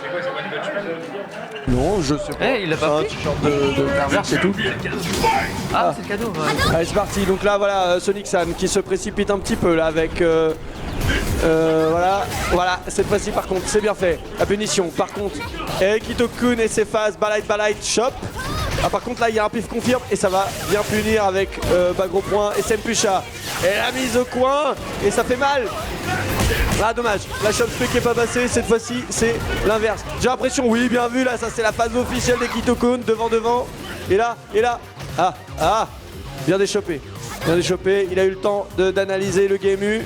C'est quoi, c'est One Punch Man? Non, je sais pas. il l'a pas C'est un pris t-shirt de pervers, c'est tout. Ah, c'est le cadeau. Ouais. Allez, c'est parti. Donc là, voilà, Sonic San qui se précipite un petit peu là avec. Voilà, cette fois-ci par contre, c'est bien fait. La punition, par contre, Ekito-kun et ses phases, Balite, Chop. Ah, par contre, là, il y a un pif confirme et ça va bien punir avec gros point et Sempusha. Et la mise au coin et ça fait mal. Ah, dommage, la Chop Spé qui est pas passée, cette fois-ci, c'est l'inverse. J'ai l'impression, oui, bien vu, là, ça c'est la phase officielle d'Ekito-kun, devant. Et là, bien déchopé. Il a eu le temps d'analyser le game U.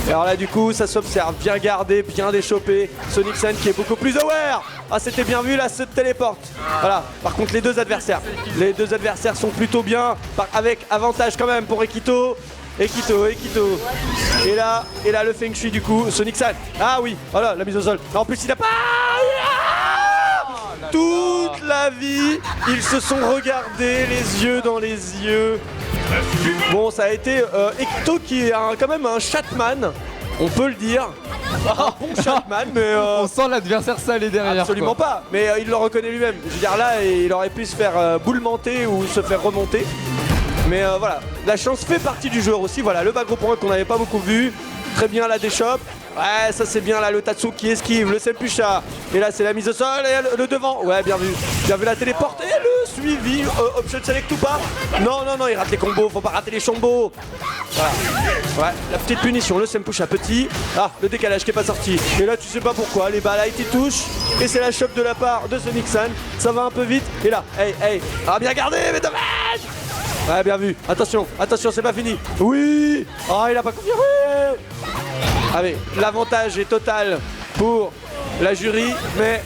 Et alors là du coup ça s'observe, bien gardé, bien déchopé. Sonic San qui est beaucoup plus aware. Ah c'était bien vu, là se téléporte. Voilà, par contre les deux adversaires sont plutôt bien, avec avantage quand même pour Ekito. Et là le Feng Shui du coup, Sonic San. Ah oui, voilà la mise au sol. En plus il a pas... Toute la vie, ils se sont regardés les yeux dans les yeux. Bon, ça a été Ekito qui est quand même un chatman, on peut le dire. Un bon chatman, mais On sent l'adversaire salé derrière. absolument quoi. pas. Mais il le reconnaît lui-même. Je veux dire là, il aurait pu se faire boulementer ou se faire remonter. Mais voilà, la chance fait partie du joueur aussi. Voilà, le bas gros point qu'on n'avait pas beaucoup vu. Très bien la déchoppe. Ouais, ça c'est bien là, le Tatsu qui esquive, le Sempusha. Et là c'est la mise au sol et le devant. Ouais, bien vu la téléporte et le suivi. Option select ou pas? Non, il rate les combos, faut pas rater les chombos. Voilà. Ouais, la petite punition, le Sempusha petit. Ah, le décalage qui est pas sorti. Et là tu sais pas pourquoi, les balles ils touchent. Et c'est la chope de la part de Sonic San. Ça va un peu vite. Et là, hey. Ah, bien gardé, mais dommage. Ouais, bien vu. Attention, c'est pas fini. Oui. Oh, il a pas confirmé. Allez, l'avantage est total pour la jury, mais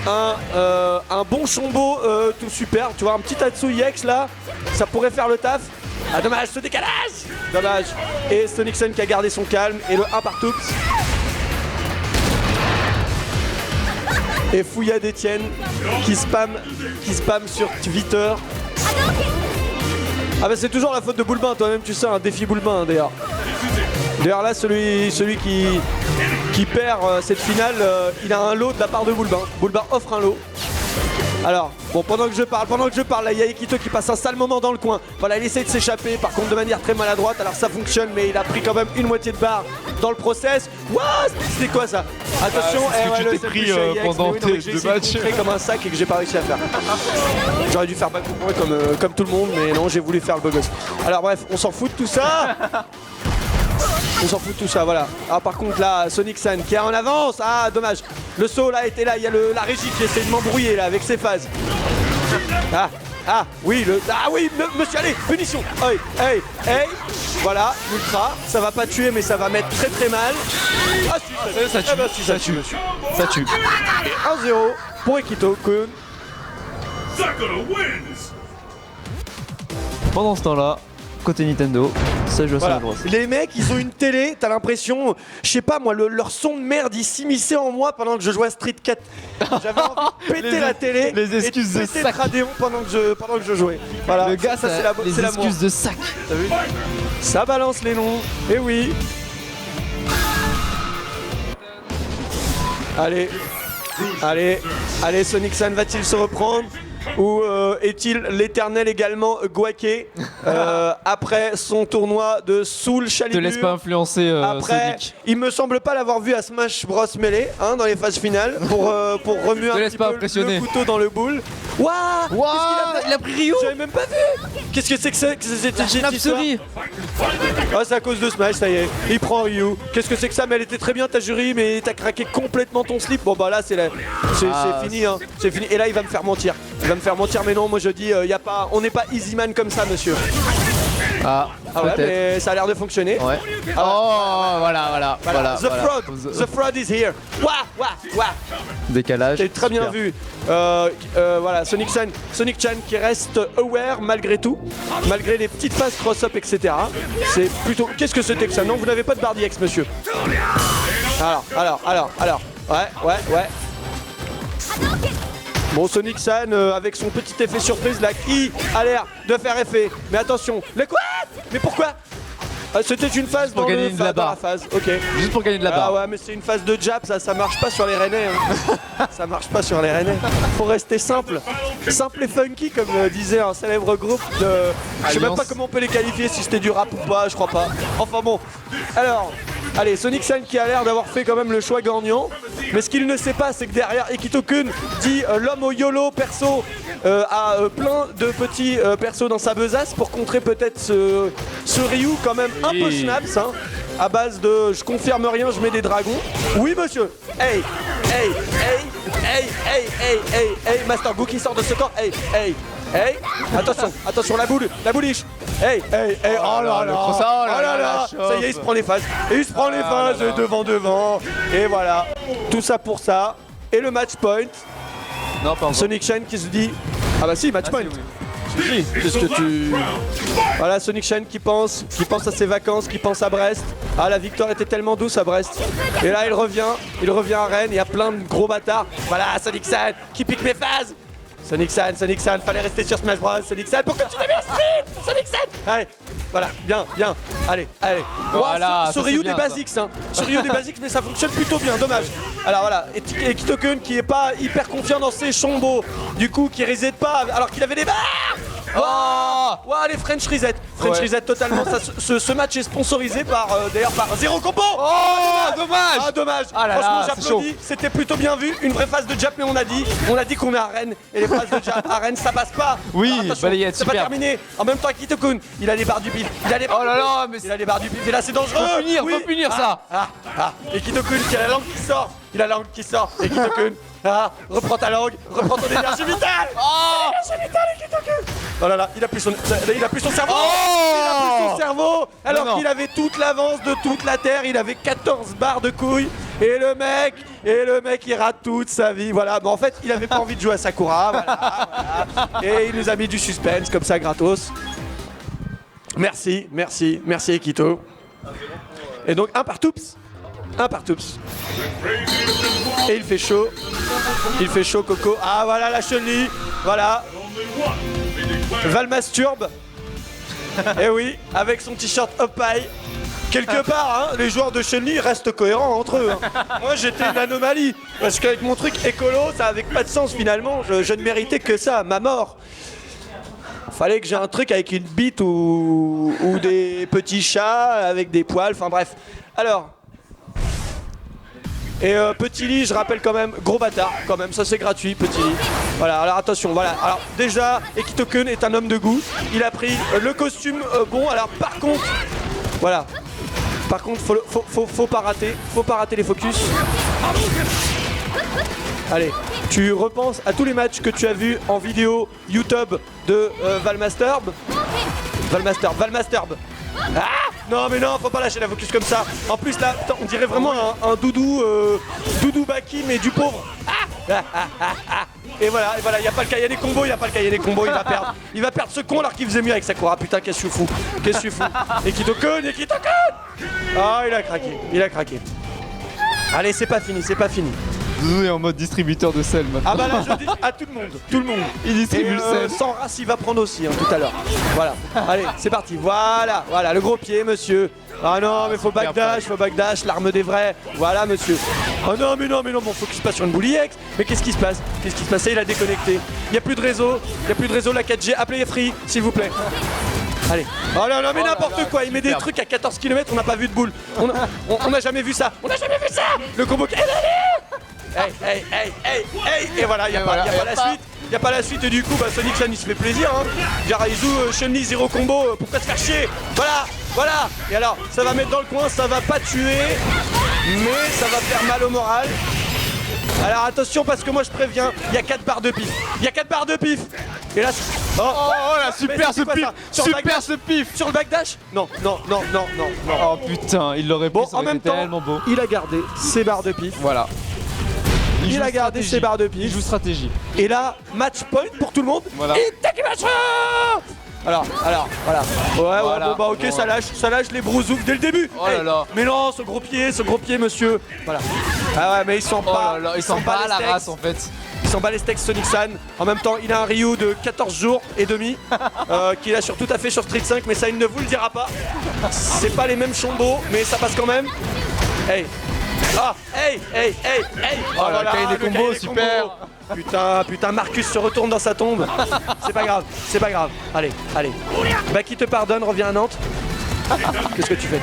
un bon chombo tout super. Tu vois, un petit Tatsu EX là, ça pourrait faire le taf. Ah, dommage, ce décalage. Dommage. Et Sonic San qui a gardé son calme et le 1 partout. Et Fouilla d'Etienne qui spam sur Twitter. Ah bah c'est toujours la faute de Boulbin, toi-même tu sais, un défi Boulbin d'ailleurs. D'ailleurs là celui qui perd cette finale, il a un lot de la part de Boulbin. Boulbin offre un lot. Alors, bon pendant que je parle, là il y a Ekito qui passe un sale moment dans le coin. Voilà, il essaie de s'échapper, par contre de manière très maladroite, alors ça fonctionne, mais il a pris quand même une moitié de barre dans le process. What? C'était quoi ça? Attention, c'est que tu t'es pris pendant tes deux matchs. J'ai comme un sac et que j'ai pas réussi à faire. J'aurais dû faire back point comme tout le monde, mais non, j'ai voulu faire le beau gosse. Alors bref, on s'en fout de tout ça. Voilà. Alors par contre là, Sonic San qui est en avance. Ah, dommage. Le saut là était là, il y a la régie qui essaie de m'embrouiller là avec ses phases. Oui, monsieur, allez, punition. Hey. Voilà, ultra. Ça va pas tuer, mais ça va mettre très très mal. Ah si, ça tue. Ça tue. 1-0 pour Ekito-kun. Sakura wins! Pendant ce temps-là, côté Nintendo, ça joue à Voilà. Smash Bros. Les mecs, ils ont une télé, t'as l'impression, je sais pas moi, leur son de merde, il s'immisçait en moi pendant que je jouais à Street 4. J'avais envie de péter la télé les excuses et de de péter sac. Radeon pendant que je jouais. Voilà. Le gars, ça c'est la les c'est l'amour. excuses de sac. T'as vu ? Ça balance les noms. Eh oui. Allez, Sonic San va-t-il se reprendre ou est-il l'éternel également Guaké après son tournoi de Soul Te Calibur? laisse pas influencer Après, Sonic. il me semble pas l'avoir vu à Smash Bros Melee dans les phases finales pour remuer un laisse petit pas peu impressionner. le couteau dans le boule. Waouh, Waouh, il a pris Ryu. J'avais même pas vu. Qu'est-ce que c'est que cette histoire? Snapserie. Ah, c'est à cause de Smash, ça y est. Il prend Ryu. Qu'est-ce que c'est que ça? Mais elle était très bien ta jury, mais t'as craqué complètement ton slip. Bon bah là c'est fini, hein. C'est fini. Et là il va me faire mentir. Mais non, moi je dis, on n'est pas easy man comme ça, monsieur. Ah, Ah ouais, peut-être. mais ça a l'air de fonctionner. Ouais. Oh, voilà. The fraud is here. Wah. Décalage. T'as très bien super. vu. Voilà, Sonic Chan qui reste aware malgré tout, malgré les petites phases cross-up, etc. C'est plutôt. Qu'est-ce que c'était que ça? Non, vous n'avez pas de barre d'IX, monsieur. Alors. Ouais. Bon, Sonic San avec son petit effet surprise là qui a l'air de faire effet. Mais attention, le quoi? Mais pourquoi? C'était une phase Pour dans, gagner de la dans la barre. phase, ok. Juste pour gagner de la Ah barre. ouais, mais c'est une phase de jab, ça marche pas sur les rennais. Hein. Ça marche pas sur les rennais. Faut rester simple. Simple et funky, comme disait un célèbre groupe de. Je sais même Alliance. pas comment on peut les qualifier, si c'était du rap ou pas, je crois pas. Enfin bon. Alors, allez, Sonic San qui a l'air d'avoir fait quand même le choix gagnant. Mais ce qu'il ne sait pas, c'est que derrière Ekito-kun dit l'homme au YOLO perso a plein de petits persos dans sa besace pour contrer peut-être ce Ryu quand même un peu schnaps, hein, à base de je confirme rien, je mets des dragons. Oui monsieur. Hey, Master Goo qui sort de ce corps. Hey, attention la bouliche. Hey, oh là là, ça y est, il se prend les phases. Et il se prend les phases devant. Et voilà, tout ça pour ça. Et le match point. Non, pas encore. Sonic Chan qui se dit ah bah si, match point. Si, qu'est-ce que tu. Voilà, Sonic Chan qui pense à ses vacances, qui pense à Brest. Ah, la victoire était tellement douce à Brest. Et là, il revient à Rennes, il y a plein de gros bâtards. Voilà, Sonic San qui pique mes phases. Sonic San, fallait rester sur Smash Bros. Sonic San, pourquoi tu l'as mis en slip? Sonic San. Allez, voilà, bien. Allez. Voilà, Sur ça, c'est Ryu bien, des basiques, hein. Sur Ryu des basiques, mais ça fonctionne plutôt bien, dommage. Alors voilà, et Ekito-kun qui est pas hyper confiant dans ses chombos, du coup qui reset pas alors qu'il avait des barres. Oh, les French Reset. Reset totalement. Ce match est sponsorisé d'ailleurs par Zero Combo. Oh, dommage. Dommage. Ah là là, Franchement, c'est j'applaudis. C'était plutôt bien vu. Une vraie phase de jab, mais on a dit qu'on est à Rennes et les phases de jab à Rennes ça passe pas. Oui, Alors, attention, balayette, c'est pas super. terminé. En même temps, Ekito-kun, il a les barres du bif. Oh là là, mais Il a les barres du bif et là c'est dangereux. faut punir ça. Ekito-kun qui a la langue qui sort. Il a la langue qui sort. Ekito-kun. Reprends ta langue, reprends ton énergie vitale. Énergie vitale, Ekito-kun. Oh là là, il a plus son cerveau. Il a plus son cerveau. Alors non. qu'il avait toute l'avance de toute la terre. Il avait 14 barres de couilles. Et le mec, il rate toute sa vie. Voilà. Mais en fait, il avait pas envie de jouer à Sakura. Voilà. Et il nous a mis du suspense comme ça, gratos. Merci Ekito. Et donc un par toups. Et il fait chaud Coco. Ah voilà la chenille. Voilà. Valmasturbe. Et oui, avec son t-shirt Opeye. Quelque part, hein, les joueurs de Chun-Li restent cohérents entre eux. Hein. Moi j'étais une anomalie. Parce qu'avec mon truc écolo, ça avait pas de sens finalement. Je ne méritais que ça, ma mort. Fallait que j'ai un truc avec une bite ou des petits chats avec des poils, enfin bref. Alors. Et Petit Lee, je rappelle quand même, gros bâtard, quand même, ça c'est gratuit, Petit Lee. Voilà, alors attention, voilà. Alors déjà, Ekito-kun est un homme de goût. Il a pris le costume bon, alors par contre, voilà. Par contre, faut pas rater les focus. Allez, tu repenses à tous les matchs que tu as vus en vidéo YouTube de Valmasturbe. Ah non mais non, faut pas lâcher la focus comme ça. En plus là, on dirait vraiment un doudou Baki mais du pauvre. Et voilà, il y a pas le cas, il y a des combos, il va perdre. Il va perdre ce con alors qu'il faisait mieux avec Sakura. Putain, qu'est-ce que je suis fou. Et qui te conne. Ah, il a craqué. Allez, c'est pas fini. Zouzou est en mode distributeur de sel maintenant. Ah bah là, je dis à tout le monde. Il distribue le sel. Sans race, il va prendre aussi tout à l'heure. Voilà. Allez, c'est parti. Voilà, le gros pied, monsieur. Ah non, mais faut backdash, l'arme des vrais. Voilà, monsieur. Oh non, mais non, bon, faut qu'il se passe sur une Bully X. Mais qu'est-ce qui se passe? Il a déconnecté. Il n'y a plus de réseau, la 4G. Appelez Free, s'il vous plaît. Allez. Oh là là, mais n'importe quoi. Il met des trucs à 14 km, on n'a pas vu de boule. On n'a jamais vu ça. Le combo. Hey. Et voilà, il n'y a pas la suite. Il n'y a pas la suite et du coup Sonic Chan il se fait plaisir hein. Jaraizu, Chun-Li, 0 combo, pourquoi se faire chier? Voilà. Et alors ça va mettre dans le coin, ça va pas tuer, mais ça va faire mal au moral. Alors attention parce que moi je préviens, il y a 4 barres de pif. Et là Oh là, super ce pif. Sur le backdash? Non. Oh putain, il l'aurait Bon, pris, ça en aurait même été temps, tellement beau. il a gardé ses barres de pif. Voilà. Il a gardé ses barres de Il pif. joue stratégie. Et là, match point pour tout le monde. Voilà. Et Takemasha. Alors, voilà. Ouais, bon bah ok, bon, ça lâche les brousoufs dès le début. Oh là là. Mais non, ce gros pied, monsieur. Voilà. Ah ouais, mais ils sont Oh pas. là là, ils sont pas à la race en fait. Ils s'en bat les steaks Sonic San. En même temps, il a un Ryu de 14 jours et demi qu'il a tout à fait sur Street 5, mais ça il ne vous le dira pas. C'est pas les mêmes chombos, mais ça passe quand même. Hey. Ah, hey. Oh là là, le des combos, cahier des super. combos. Putain, Marcus se retourne dans sa tombe. C'est pas grave. Allez. Bah qui te pardonne, reviens à Nantes. Qu'est-ce que tu fais?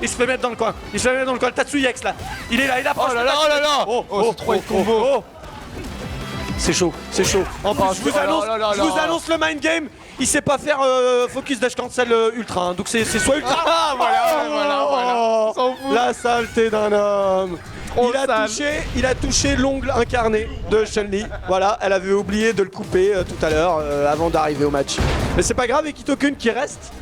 Il se fait mettre dans le coin. Le Tatsuyex là. Il est là, il approche. Oh là là. Oh, c'est trop de combos. C'est chaud. En plus, je vous annonce le mind game. Il sait pas faire focus dash cancel ultra, hein. Donc c'est soit ultra. Ah voilà. S'en fout. La saleté d'un homme. Il a touché l'ongle incarné de Chun-Li. Voilà, elle avait oublié de le couper tout à l'heure avant d'arriver au match. Mais c'est pas grave, et Kito-kun qui reste.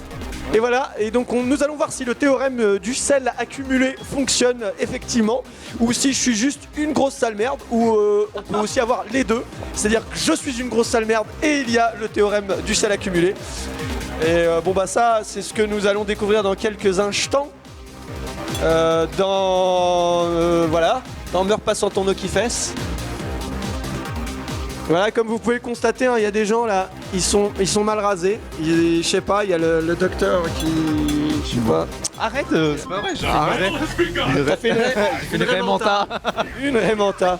Et voilà, et donc nous allons voir si le théorème du sel accumulé fonctionne effectivement, ou si je suis juste une grosse sale merde, ou on peut aussi avoir les deux, c'est-à-dire que je suis une grosse sale merde et il y a le théorème du sel accumulé. Et bon bah ça, c'est ce que nous allons découvrir dans quelques instants. Dans Meurs pas sans ton Okifes. Voilà, comme vous pouvez le constater, il y a des gens là, ils sont mal rasés. Je sais pas, il y a le docteur qui... Je sais pas. Arrête, c'est pas vrai, j'ai fait Une Raymanta. Une Raymanta.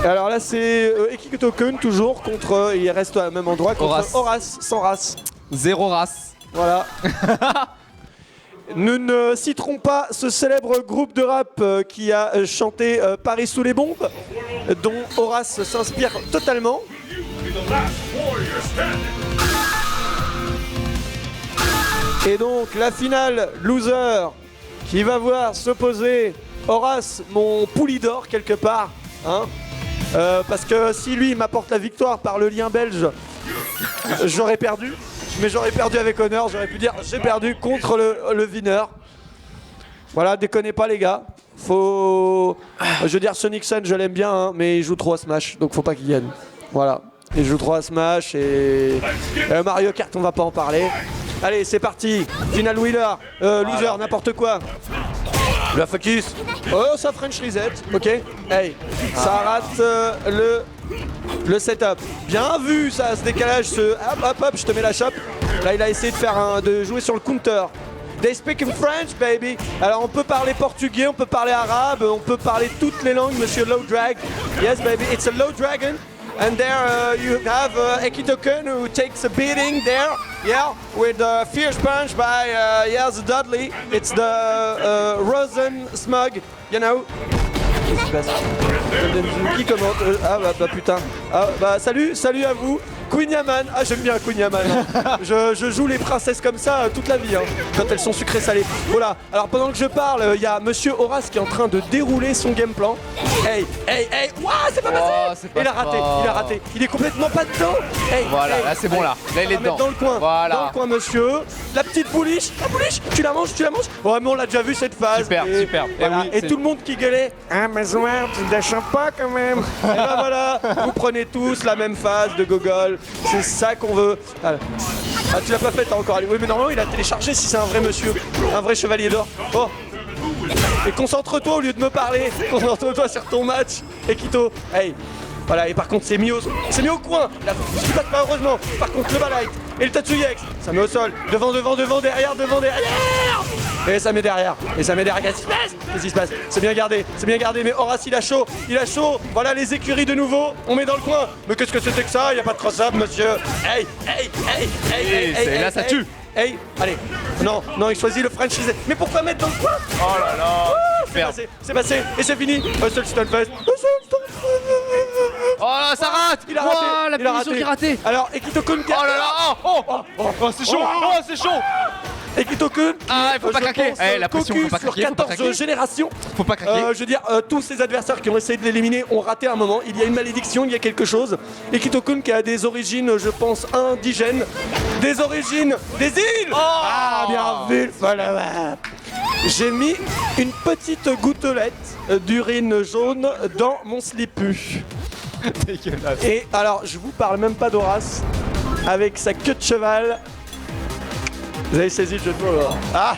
Alors là c'est Ekito-kun toujours contre, il reste au même endroit, contre Horace sans race. 0 race. Voilà. Nous ne citerons pas ce célèbre groupe de rap qui a chanté Paris sous les bombes, dont Horace s'inspire totalement. Et donc la finale, loser, qui va voir s'opposer Horace, mon poulidor quelque part, hein, parce que si lui m'apporte la victoire par le lien belge, j'aurais perdu. Mais j'aurais perdu avec honneur, j'aurais pu dire j'ai perdu contre le winner. Voilà, déconnez pas les gars. Faut... Je veux dire, Sonic Sun, je l'aime bien, hein, mais il joue trop à Smash, donc faut pas qu'il gagne. Voilà, il joue trop à Smash et... Mario Kart, on va pas en parler. Allez, c'est parti. Final Wheeler, loser, n'importe quoi. La focus. Oh, ça French Reset, ok. Hey, ça rate le setup. Bien vu ça, ce décalage, hop, je te mets la chope. Là, il a essayé de jouer sur le counter. They speak in French, baby. Alors, on peut parler portugais, on peut parler arabe, on peut parler toutes les langues, monsieur Low Drag. Yes, baby, it's a Low Dragon. And there you have Ekito-kun who takes a beating there, yeah, with a fierce punch by, the Dudley. It's the Rosen Smug, you know. Qu'est-ce qui se passe? Qui commente? Ah bah putain. Ah bah salut à vous. Queen Yaman. Ah, j'aime bien Queen Yaman. Hein. Je joue les princesses comme ça toute la vie, hein, quand elles sont sucrées salées. Voilà. Alors pendant que je parle, il y a Monsieur Horace qui est en train de dérouler son game plan. Hey, ouah, c'est pas passé. Il a raté. Il est complètement pas dedans. Hey, Voilà, là c'est bon là. Là il est dedans. Dans le coin. Voilà. Dans le coin, monsieur. La petite pouliche. Tu la manges. Ouais, mais on l'a déjà vu cette phase. Super. Voilà. oui, Et c'est- tout le monde qui gueulait. Ah, mais Zouard, tu ne lâches pas quand même. Et ben voilà, vous prenez tous la même phase de gogol. C'est ça qu'on veut. Ah, tu l'as pas faite encore. Oui, mais normalement, il a téléchargé si c'est un vrai monsieur. Un vrai chevalier d'or. Oh. Et concentre-toi au lieu de me parler. Concentre-toi sur ton match. Ekito. Hey. Voilà, et par contre, c'est mis au coin. La ce qui passe pas heureusement. Par contre, le Balight et le Tatsuyex, ça met au sol. Devant, derrière. Et ça met derrière. Qu'est-ce qui se passe? C'est bien gardé. Mais Horace, il a chaud. Voilà les écuries de nouveau. On met dans le coin. Mais qu'est-ce que c'était que ça? Il y a pas de cross-up, monsieur. Hey. Là, ça tue. Hey, allez. Non, il choisit le franchise. Mais pourquoi mettre dans le coin? Oh là là. C'est passé. Et c'est fini. Un seul Stunfest. Oh là, ça rate. Il a Ouah, raté. la punition qui est ratée. Alors, Ekito-kun. Oh là là. Oh, c'est chaud. Oh, c'est chaud. Ekito-kun. Ah, il faut pas je craquer. pense, La pression, cocu faut pas sur craquer. Faut pas 14 craquer. générations. Faut pas craquer. Je veux dire, tous ces adversaires qui ont essayé de l'éliminer ont raté un moment. Il y a une malédiction, il y a quelque chose. Ekito-kun qui a des origines, je pense, indigènes. Des origines des îles. Ah, bien vu. Voilà. J'ai mis une petite gouttelette d'urine jaune dans mon slipu. Dégueulasse. Et alors, je vous parle même pas d'Horace, avec sa queue de cheval. Vous avez saisi le jeu de mots là.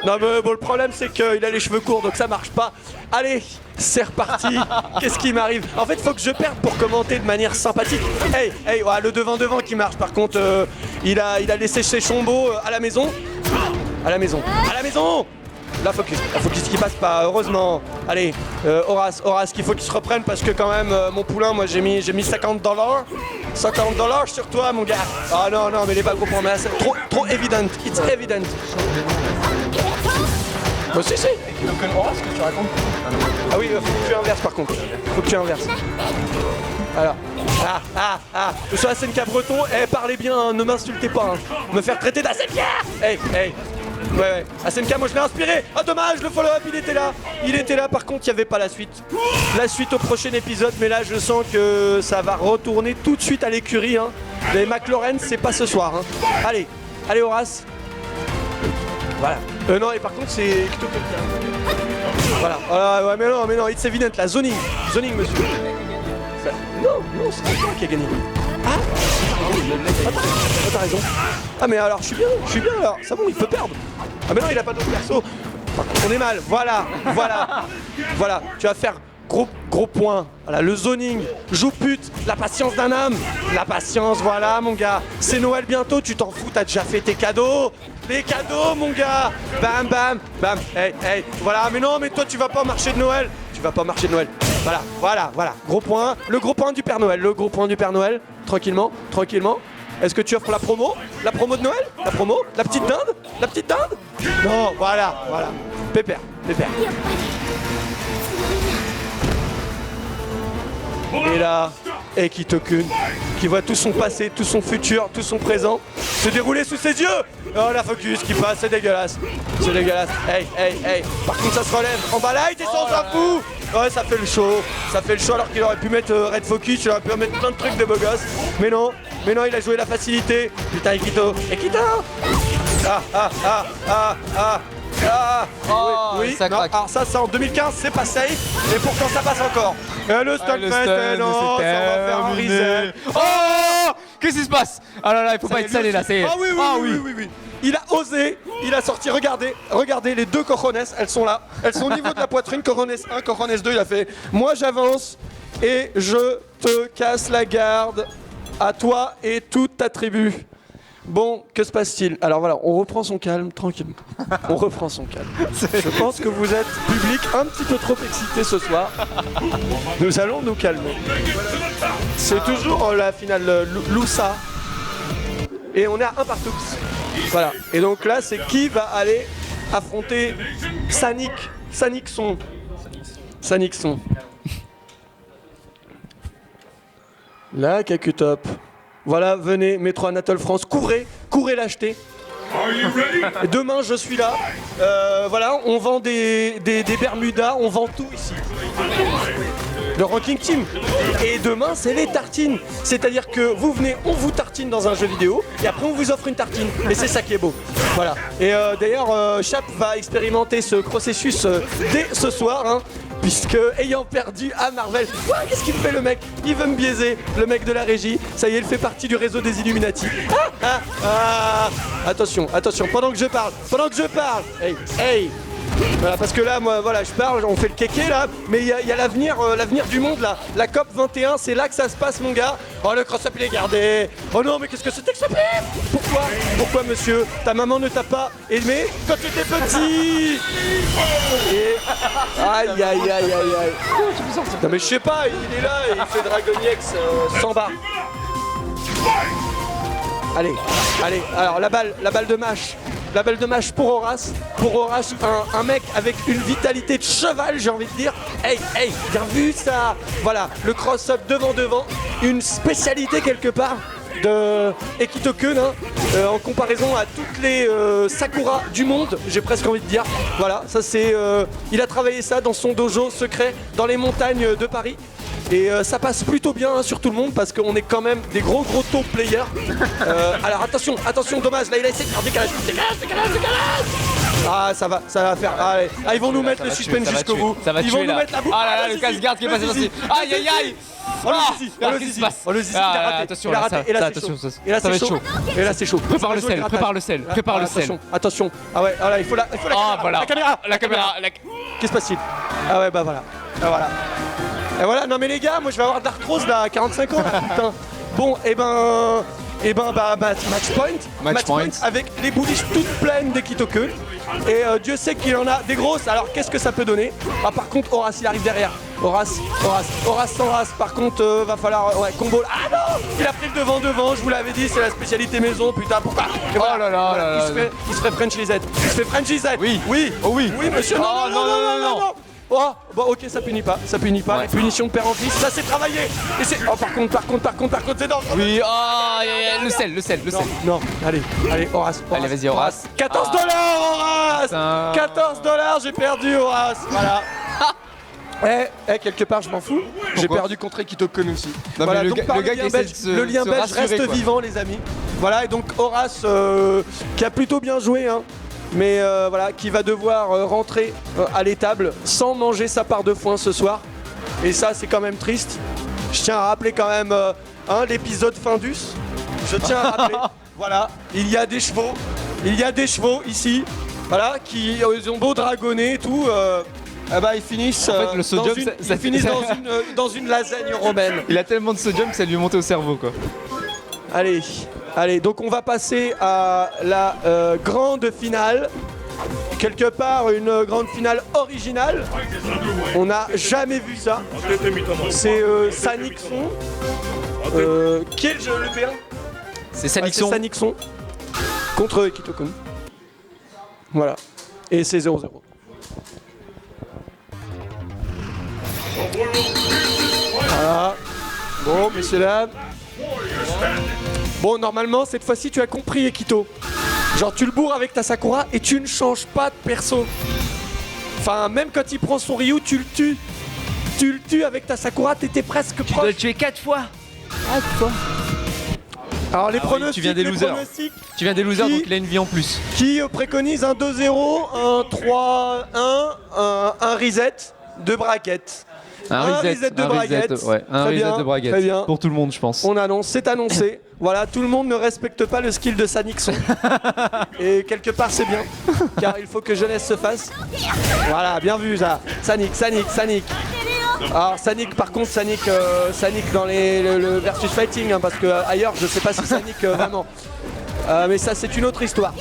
Non mais bon, le problème c'est qu'il a les cheveux courts donc ça marche pas. Allez, c'est reparti. Qu'est-ce qui m'arrive? En fait, faut que je perde pour commenter de manière sympathique. Hey, ouais, le devant qui marche. Par contre, il a laissé ses chombeaux à la maison. À la maison. Là, focus qui passe pas, heureusement. Allez, Horace, qu'il faut qu'il se reprenne parce que quand même, mon poulain, moi j'ai mis $50. $50 sur toi, mon gars. Ah non, mais il est pas gros pour moi, c'est trop évident. It's evident. Oh, si. Horace, que tu racontes? Ah oui, faut que tu inverses par contre. Alors, je suis SNK breton, parlez bien, hein, ne m'insultez pas, hein. Me faire traiter d'ASNK. Hey. Ouais. SNK, moi je l'ai inspiré. Ah dommage, le follow-up il était là, par contre il n'y avait pas la suite. La suite au prochain épisode, mais là je sens que ça va retourner tout de suite à l'écurie, hein. Les McLaurin, c'est pas ce soir, hein. Allez Horace. Voilà. Non, et par contre c'est voilà. Ouais, mais non, it's evident, la zoning, monsieur. Non, c'est toi qui a gagné. T'as raison. Ah mais alors, je suis bien alors, ça bon, il peut perdre. Ah mais non, il a pas d'autre perso. Par contre, on est mal, voilà. Tu vas faire gros point. Voilà, le zoning, joue pute, la patience d'un âme. La patience, voilà mon gars. C'est Noël bientôt, tu t'en fous, t'as déjà fait tes cadeaux. Les cadeaux, mon gars. Bam. Hey. Voilà, mais non, mais toi, tu vas pas au marché de Noël. Voilà. Gros point. Le gros point du Père Noël. Tranquillement. Est-ce que tu offres la promo? La promo de Noël? La petite dinde? Non, voilà. Pépère. Et là, Ekito-kun, qui voit tout son passé, tout son futur, tout son présent se dérouler sous ses yeux. Oh, la focus qui passe, c'est dégueulasse. Hey. Par contre, ça se relève. En bas light et ça, on s'en fout. Ouais, ça fait le show alors qu'il aurait pu mettre Red Focus, il aurait pu mettre plein de trucs de beau gosse. Mais non, il a joué la facilité. Putain, Ekito. Oui, ça non, craque. alors ça en 2015 c'est pas safe, et pourtant ça passe encore. Et le Stunfest, non, ça va faire un reset. Oh, qu'est-ce qui se passe? Ah là là, il faut pas être salé là, c'est. Ah oui. Il a osé, il a sorti, regardez les deux cojones, elles sont là. Elles sont au niveau de la poitrine, cojones 1, cojones 2, il a fait « Moi j'avance et je te casse la garde à toi et toute ta tribu. » Bon, que se passe-t-il? Alors voilà, on reprend son calme, tranquillement. Je pense que vous êtes public un petit peu trop excité ce soir. Nous allons nous calmer. C'est toujours la finale Loussa. Et on est à un partout. Voilà. Et donc là, c'est qui va aller affronter Sanixon. La Kakutop. Voilà, venez, Métro Anatole France, courez l'acheter. Are you ready? Et demain, je suis là. Voilà, on vend des Bermudas, on vend tout ici. Le Ranking Team. Et demain, c'est les tartines. C'est-à-dire que vous venez, on vous tartine dans un jeu vidéo, et après on vous offre une tartine. Et c'est ça qui est beau. Voilà. Et d'ailleurs, Chap va expérimenter ce processus dès ce soir, hein, puisque ayant perdu à Marvel, ouah, qu'est-ce qu'il me fait le mec? Il veut me biaiser, le mec de la régie. Ça y est, il fait partie du réseau des Illuminati. Attention, pendant que je parle, hey. Voilà, parce que là, moi, voilà, je parle, on fait le kéké là, mais il y a l'avenir du monde là. La COP 21, c'est là que ça se passe, mon gars. Oh, le cross-up, il est gardé. Oh non, mais qu'est-ce que c'était que ce pif? Pourquoi, monsieur? Ta maman ne t'a pas aimé quand tu étais petit? Et... Aïe. Non, mais je sais pas, il est là et il fait Dragon X 100 bars. Allez, alors la balle de mâche. La balle de mâche pour Horace. Un mec avec une vitalité de cheval, j'ai envie de dire. Hey, bien vu ça. Voilà, le cross-up devant. Une spécialité quelque part de Ekitoken, hein, en comparaison à toutes les Sakura du monde, j'ai presque envie de dire. Voilà, ça c'est... il a travaillé ça dans son dojo secret dans les montagnes de Paris. Et ça passe plutôt bien, hein, sur tout le monde parce qu'on est quand même des gros top players. Alors attention, dommage, là il a essayé de faire décalage. Ah, ça va faire. Allez. Ah, ils vont nous mettre le suspense jusqu'au bout. Ça va ils tuer, vont nous là. mettre la boucle. Ah là là, le casse-garde qui est passé aussi. Aïe. Oh le zizi, il a raté. Attention, il a là, raté. Et là c'est chaud. Et là ça va c'est être chaud. Et là c'est chaud. Prépare le sel. Attention. Ah ouais, voilà, il faut la caméra. La caméra. Qu'est-ce qui se passe-t-il? Ah ouais, bah voilà. Et voilà, non mais les gars, moi je vais avoir de l'arthrose là à 45 ans, putain. Bon, match point avec les bouliches toutes pleines d'Ekitoken. Et Dieu sait qu'il en a des grosses, alors qu'est-ce que ça peut donner? Ah, par contre, Horace il arrive derrière. Horace sans race, par contre va falloir combo. Ah non, il a pris le devant, je vous l'avais dit, c'est la spécialité maison, putain, pourquoi? Et voilà, il se fait French Lisette. Oui, monsieur, non. Oh, bon, ok, ça punit pas. Ouais. Punition de père en fils, ça c'est travaillé. Et c'est... Oh, par contre, c'est dangereux. Oui, le sel. Non, allez, Horace. Allez, vas-y, Horace. $14, Horace. $14, j'ai perdu, Horace. Voilà. Quelque part, je m'en fous. J'ai perdu contre Ekitoken aussi. Non, voilà, mais donc par le lien belge reste vivant, les amis. Voilà, et donc Horace, qui a plutôt bien joué, hein. Mais voilà, qui va devoir rentrer à l'étable sans manger sa part de foin ce soir. Et ça, c'est quand même triste. Je tiens à rappeler quand même l'épisode Findus. Je tiens à rappeler, voilà, il y a des chevaux ici, voilà, qui ont beau dragonner et tout. Ils finissent, en fait, le sodium, ils finissent dans une lasagne romaine. Il a tellement de sodium que ça lui est monté au cerveau, quoi. Allez, donc on va passer à la grande finale. Quelque part, une grande finale originale. On n'a jamais vu ça. C'est Sanixon. Qui est le P1? C'est Sanixon. Sanixon contre Ekitoken. Voilà. Et c'est 0-0. Voilà. Bon, messieurs, dames. Bon, normalement, cette fois-ci, tu as compris, Ekito. Genre, tu le bourres avec ta Sakura et tu ne changes pas de perso. Enfin, même quand il prend son Ryu, tu le tues. Tu le tues avec ta Sakura, t'étais presque proche. Tu dois le tuer 4 fois. Alors, les pronostics, tu viens des losers. Donc il a une vie en plus. Qui préconise un 2-0, un 3-1, un reset de braquette. Un reset de braguette. Ouais, un reset de braguette. Très bien. Pour tout le monde, je pense. C'est annoncé. Voilà, tout le monde ne respecte pas le skill de Sanixon. Et quelque part, c'est bien. Car il faut que jeunesse se fasse. Voilà, bien vu ça. Sanic. Alors Sanic, par contre, Sanic dans le versus fighting, hein, parce que ailleurs, je sais pas si Sanic vraiment. Mais ça, c'est une autre histoire.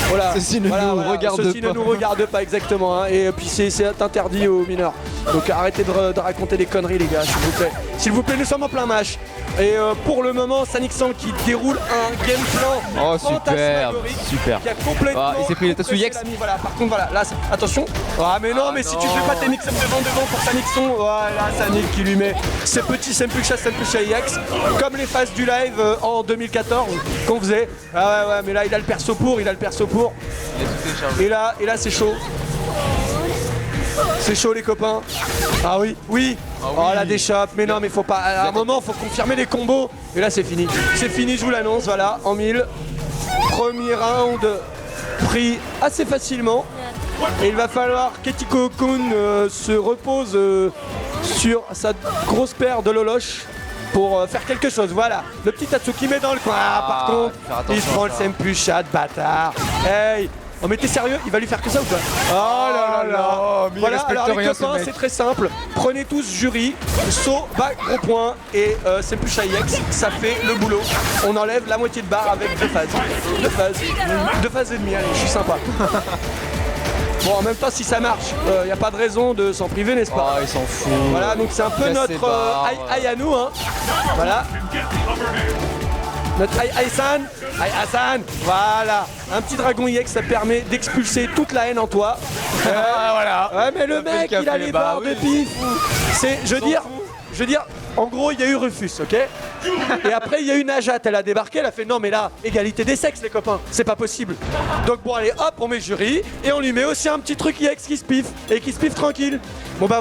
Voilà. Ceci ne nous regarde Ceci pas. ne nous regarde pas exactement. Hein. Et puis c'est interdit aux mineurs. Donc arrêtez de raconter des conneries, les gars, s'il vous plaît. S'il vous plaît, nous sommes en plein match. Et pour le moment, Sonic Sang qui déroule un game plan Oh super, fantasmagorique, super. qui a complètement. Ah, il s'est pris le Tatsu Yex. compressé l'ami. Voilà, par contre, voilà, là, attention. Ah, mais non, mais si tu fais pas tes mix-up devant pour Sonic Sang, voilà, Sonic qui lui met ses petits Sempulcha Yex, comme les phases du live en 2014 qu'on faisait. Ah ouais, mais là, il a le perso pour, Il a tout téléchargé. Et là, c'est chaud. C'est chaud les copains. Ah oui, oui. Oh la déchappe, mais non mais faut pas. À un moment faut confirmer les combos. Et là c'est fini. C'est fini, je vous l'annonce, voilà, en 1000. Premier round pris assez facilement. Et il va falloir qu'Etiko-kun se repose sur sa grosse paire de loloches pour faire quelque chose. Voilà, le petit Tatsuki met dans le coin. Ah, par contre, faire il attention prend à le ça. Sempusha de bâtard. Hey. Oh mais t'es sérieux? Il va lui faire que ça ou quoi? Oh là là là. mais il Voilà, respecte alors les rien, ce copains, mec. c'est très simple. Prenez tous jury, saut, bas, gros point et Sempusha Yex, ça fait le boulot. On enlève la moitié de barre avec deux phases. Deux phases et demie, allez, je suis sympa. Bon, en même temps, si ça marche, y a pas de raison de s'en priver, n'est-ce pas? Oh il s'en fout. Voilà, donc c'est un peu Casse ses notre barres. aïe à nous, hein. Voilà. Notre Aïe-san, Aïe-Hassan, voilà. Un petit dragon EX, ça permet d'expulser toute la haine en toi. voilà. Ouais, mais le Ça fait mec, le il a café, les bah barres oui. de pif. C'est, je veux dire, en gros, il y a eu Rufus, ok? Et après, il y a eu Najat, elle a débarqué, elle a fait non, mais là, égalité des sexes, les copains, c'est pas possible. Donc bon, allez, hop, on met jury et on lui met aussi un petit truc EX qui se piffe et qui se piffe tranquille. Bon bah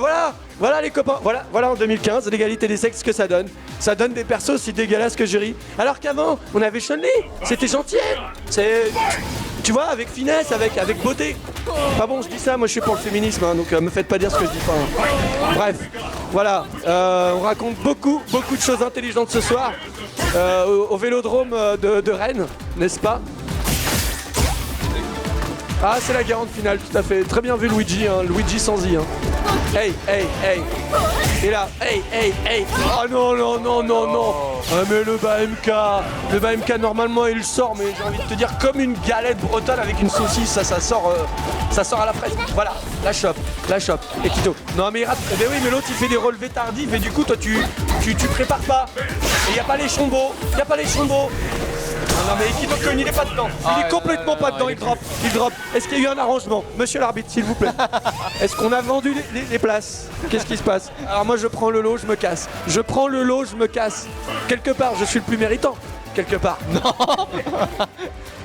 voilà les copains, voilà en 2015, l'égalité des sexes, ce que ça donne. Ça donne des persos aussi dégueulasses que jury. Alors qu'avant, on avait Chun-Li, c'était gentil. C'est, tu vois, avec finesse, avec beauté. Pas bon, je dis ça, moi je suis pour le féminisme, hein, donc me faites pas dire ce que je dis pas. Hein. Bref, voilà, on raconte beaucoup de choses intelligentes ce soir au Vélodrome de Rennes, n'est-ce pas? Ah, c'est la grande finale, tout à fait. Très bien vu Luigi, hein, Luigi sans i. Hein. Hey. Et là, hey. Oh non. Ah, mais le bas MK normalement il sort, mais j'ai envie de te dire comme une galette bretonne avec une saucisse, ça sort à la fraise. Voilà, la chope. Et Kito. Non mais il rate. Eh ben oui, mais l'autre il fait des relevés tardifs et du coup toi tu prépares pas. Et y a pas les chombos. Non mais Kito-kun il est pas dedans. Il est complètement pas dedans, il drop. Est-ce qu'il y a eu un arrangement? Monsieur l'arbitre, s'il vous plaît. Est-ce qu'on a vendu les places? Qu'est-ce qui se passe? Alors moi je prends le lot, je me casse. Quelque part, je suis le plus méritant. Quelque part. Non.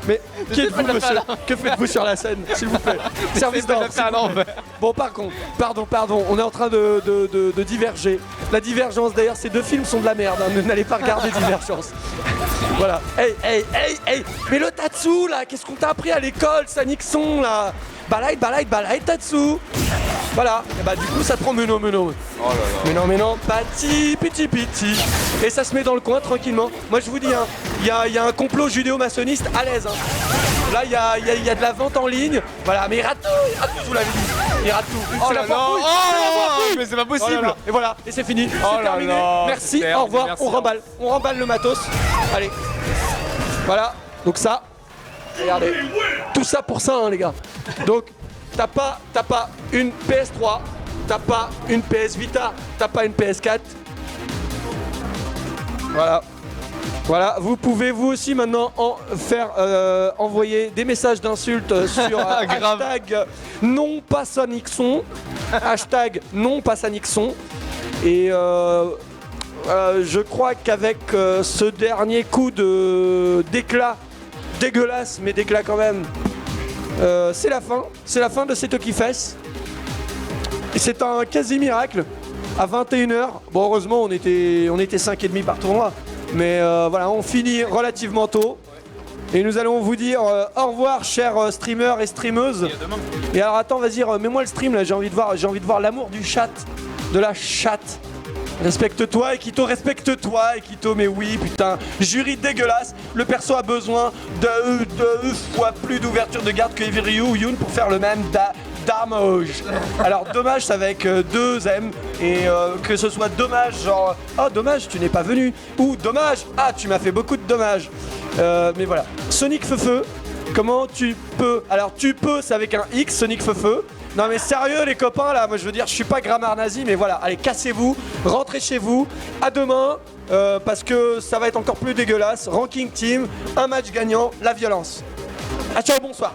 Mais qui êtes-vous, monsieur? Que faites-vous sur la scène, s'il vous plaît? Service d'ordre. s'il vous plaît. Bon, par contre, pardon, on est en train de diverger. La divergence, d'ailleurs, ces deux films sont de la merde. Hein. N'allez pas regarder Divergence. Voilà. Hey. Mais le Tatsu, là, qu'est-ce qu'on t'a appris à l'école, Sonic Sang, là? Balai, Tatsu. Voilà. Et bah, du coup, ça te prend meno. Oh là là. Mais non, petit. Et ça se met dans le coin tranquillement. Moi je vous dis, hein, il y a un complot judéo-maçonniste à l'aise. Hein. Là il y a de la vente en ligne. Voilà, mais il rate tout, vous l'avez dit. Il rate tout. Oh C'est là la là. foire-fouille. Oh, mais c'est pas Oh là possible. là. Et voilà, et c'est fini. Oh C'est là terminé. là, Merci, super, au revoir, merci. on remballe le matos. Allez. Voilà, donc ça, regardez. Tout ça pour ça, hein, les gars. Donc, t'as pas une PS3, t'as pas une PS Vita, t'as pas une PS4. Voilà, vous pouvez vous aussi maintenant envoyer des messages d'insultes sur hashtag non pas Sonicson, hashtag non pas Sonicson. Et je crois qu'avec ce dernier coup d'éclat, dégueulasse mais d'éclat quand même, c'est la fin de cette Okifest. Et c'est un quasi miracle. À 21h, bon heureusement on était 5,5 par tournoi. Mais voilà, on finit relativement tôt. Et nous allons vous dire au revoir, chers streamers et streameuses. Et alors attends, vas-y, mets-moi le stream là, j'ai envie de voir l'amour du chat, de la chatte. Respecte-toi, Ekito, respecte-toi, Ekito, mais oui, putain, jury dégueulasse. Le perso a besoin de 2 fois plus d'ouverture de garde que Evil Ryu ou Yoon pour faire le même Damage. Alors dommage, ça va avec 2 M et que ce soit dommage, genre oh dommage, tu n'es pas venu, ou dommage, ah tu m'as fait beaucoup de dommages. Mais voilà. Sonic Feu, comment tu peux? Alors tu peux, c'est avec un X, Sonic Feu. Non mais sérieux les copains là, moi je veux dire, je suis pas grammaire nazi, mais voilà, allez cassez-vous, rentrez chez vous, à demain, parce que ça va être encore plus dégueulasse. Ranking team, un match gagnant, la violence. Ah ciao, bonsoir.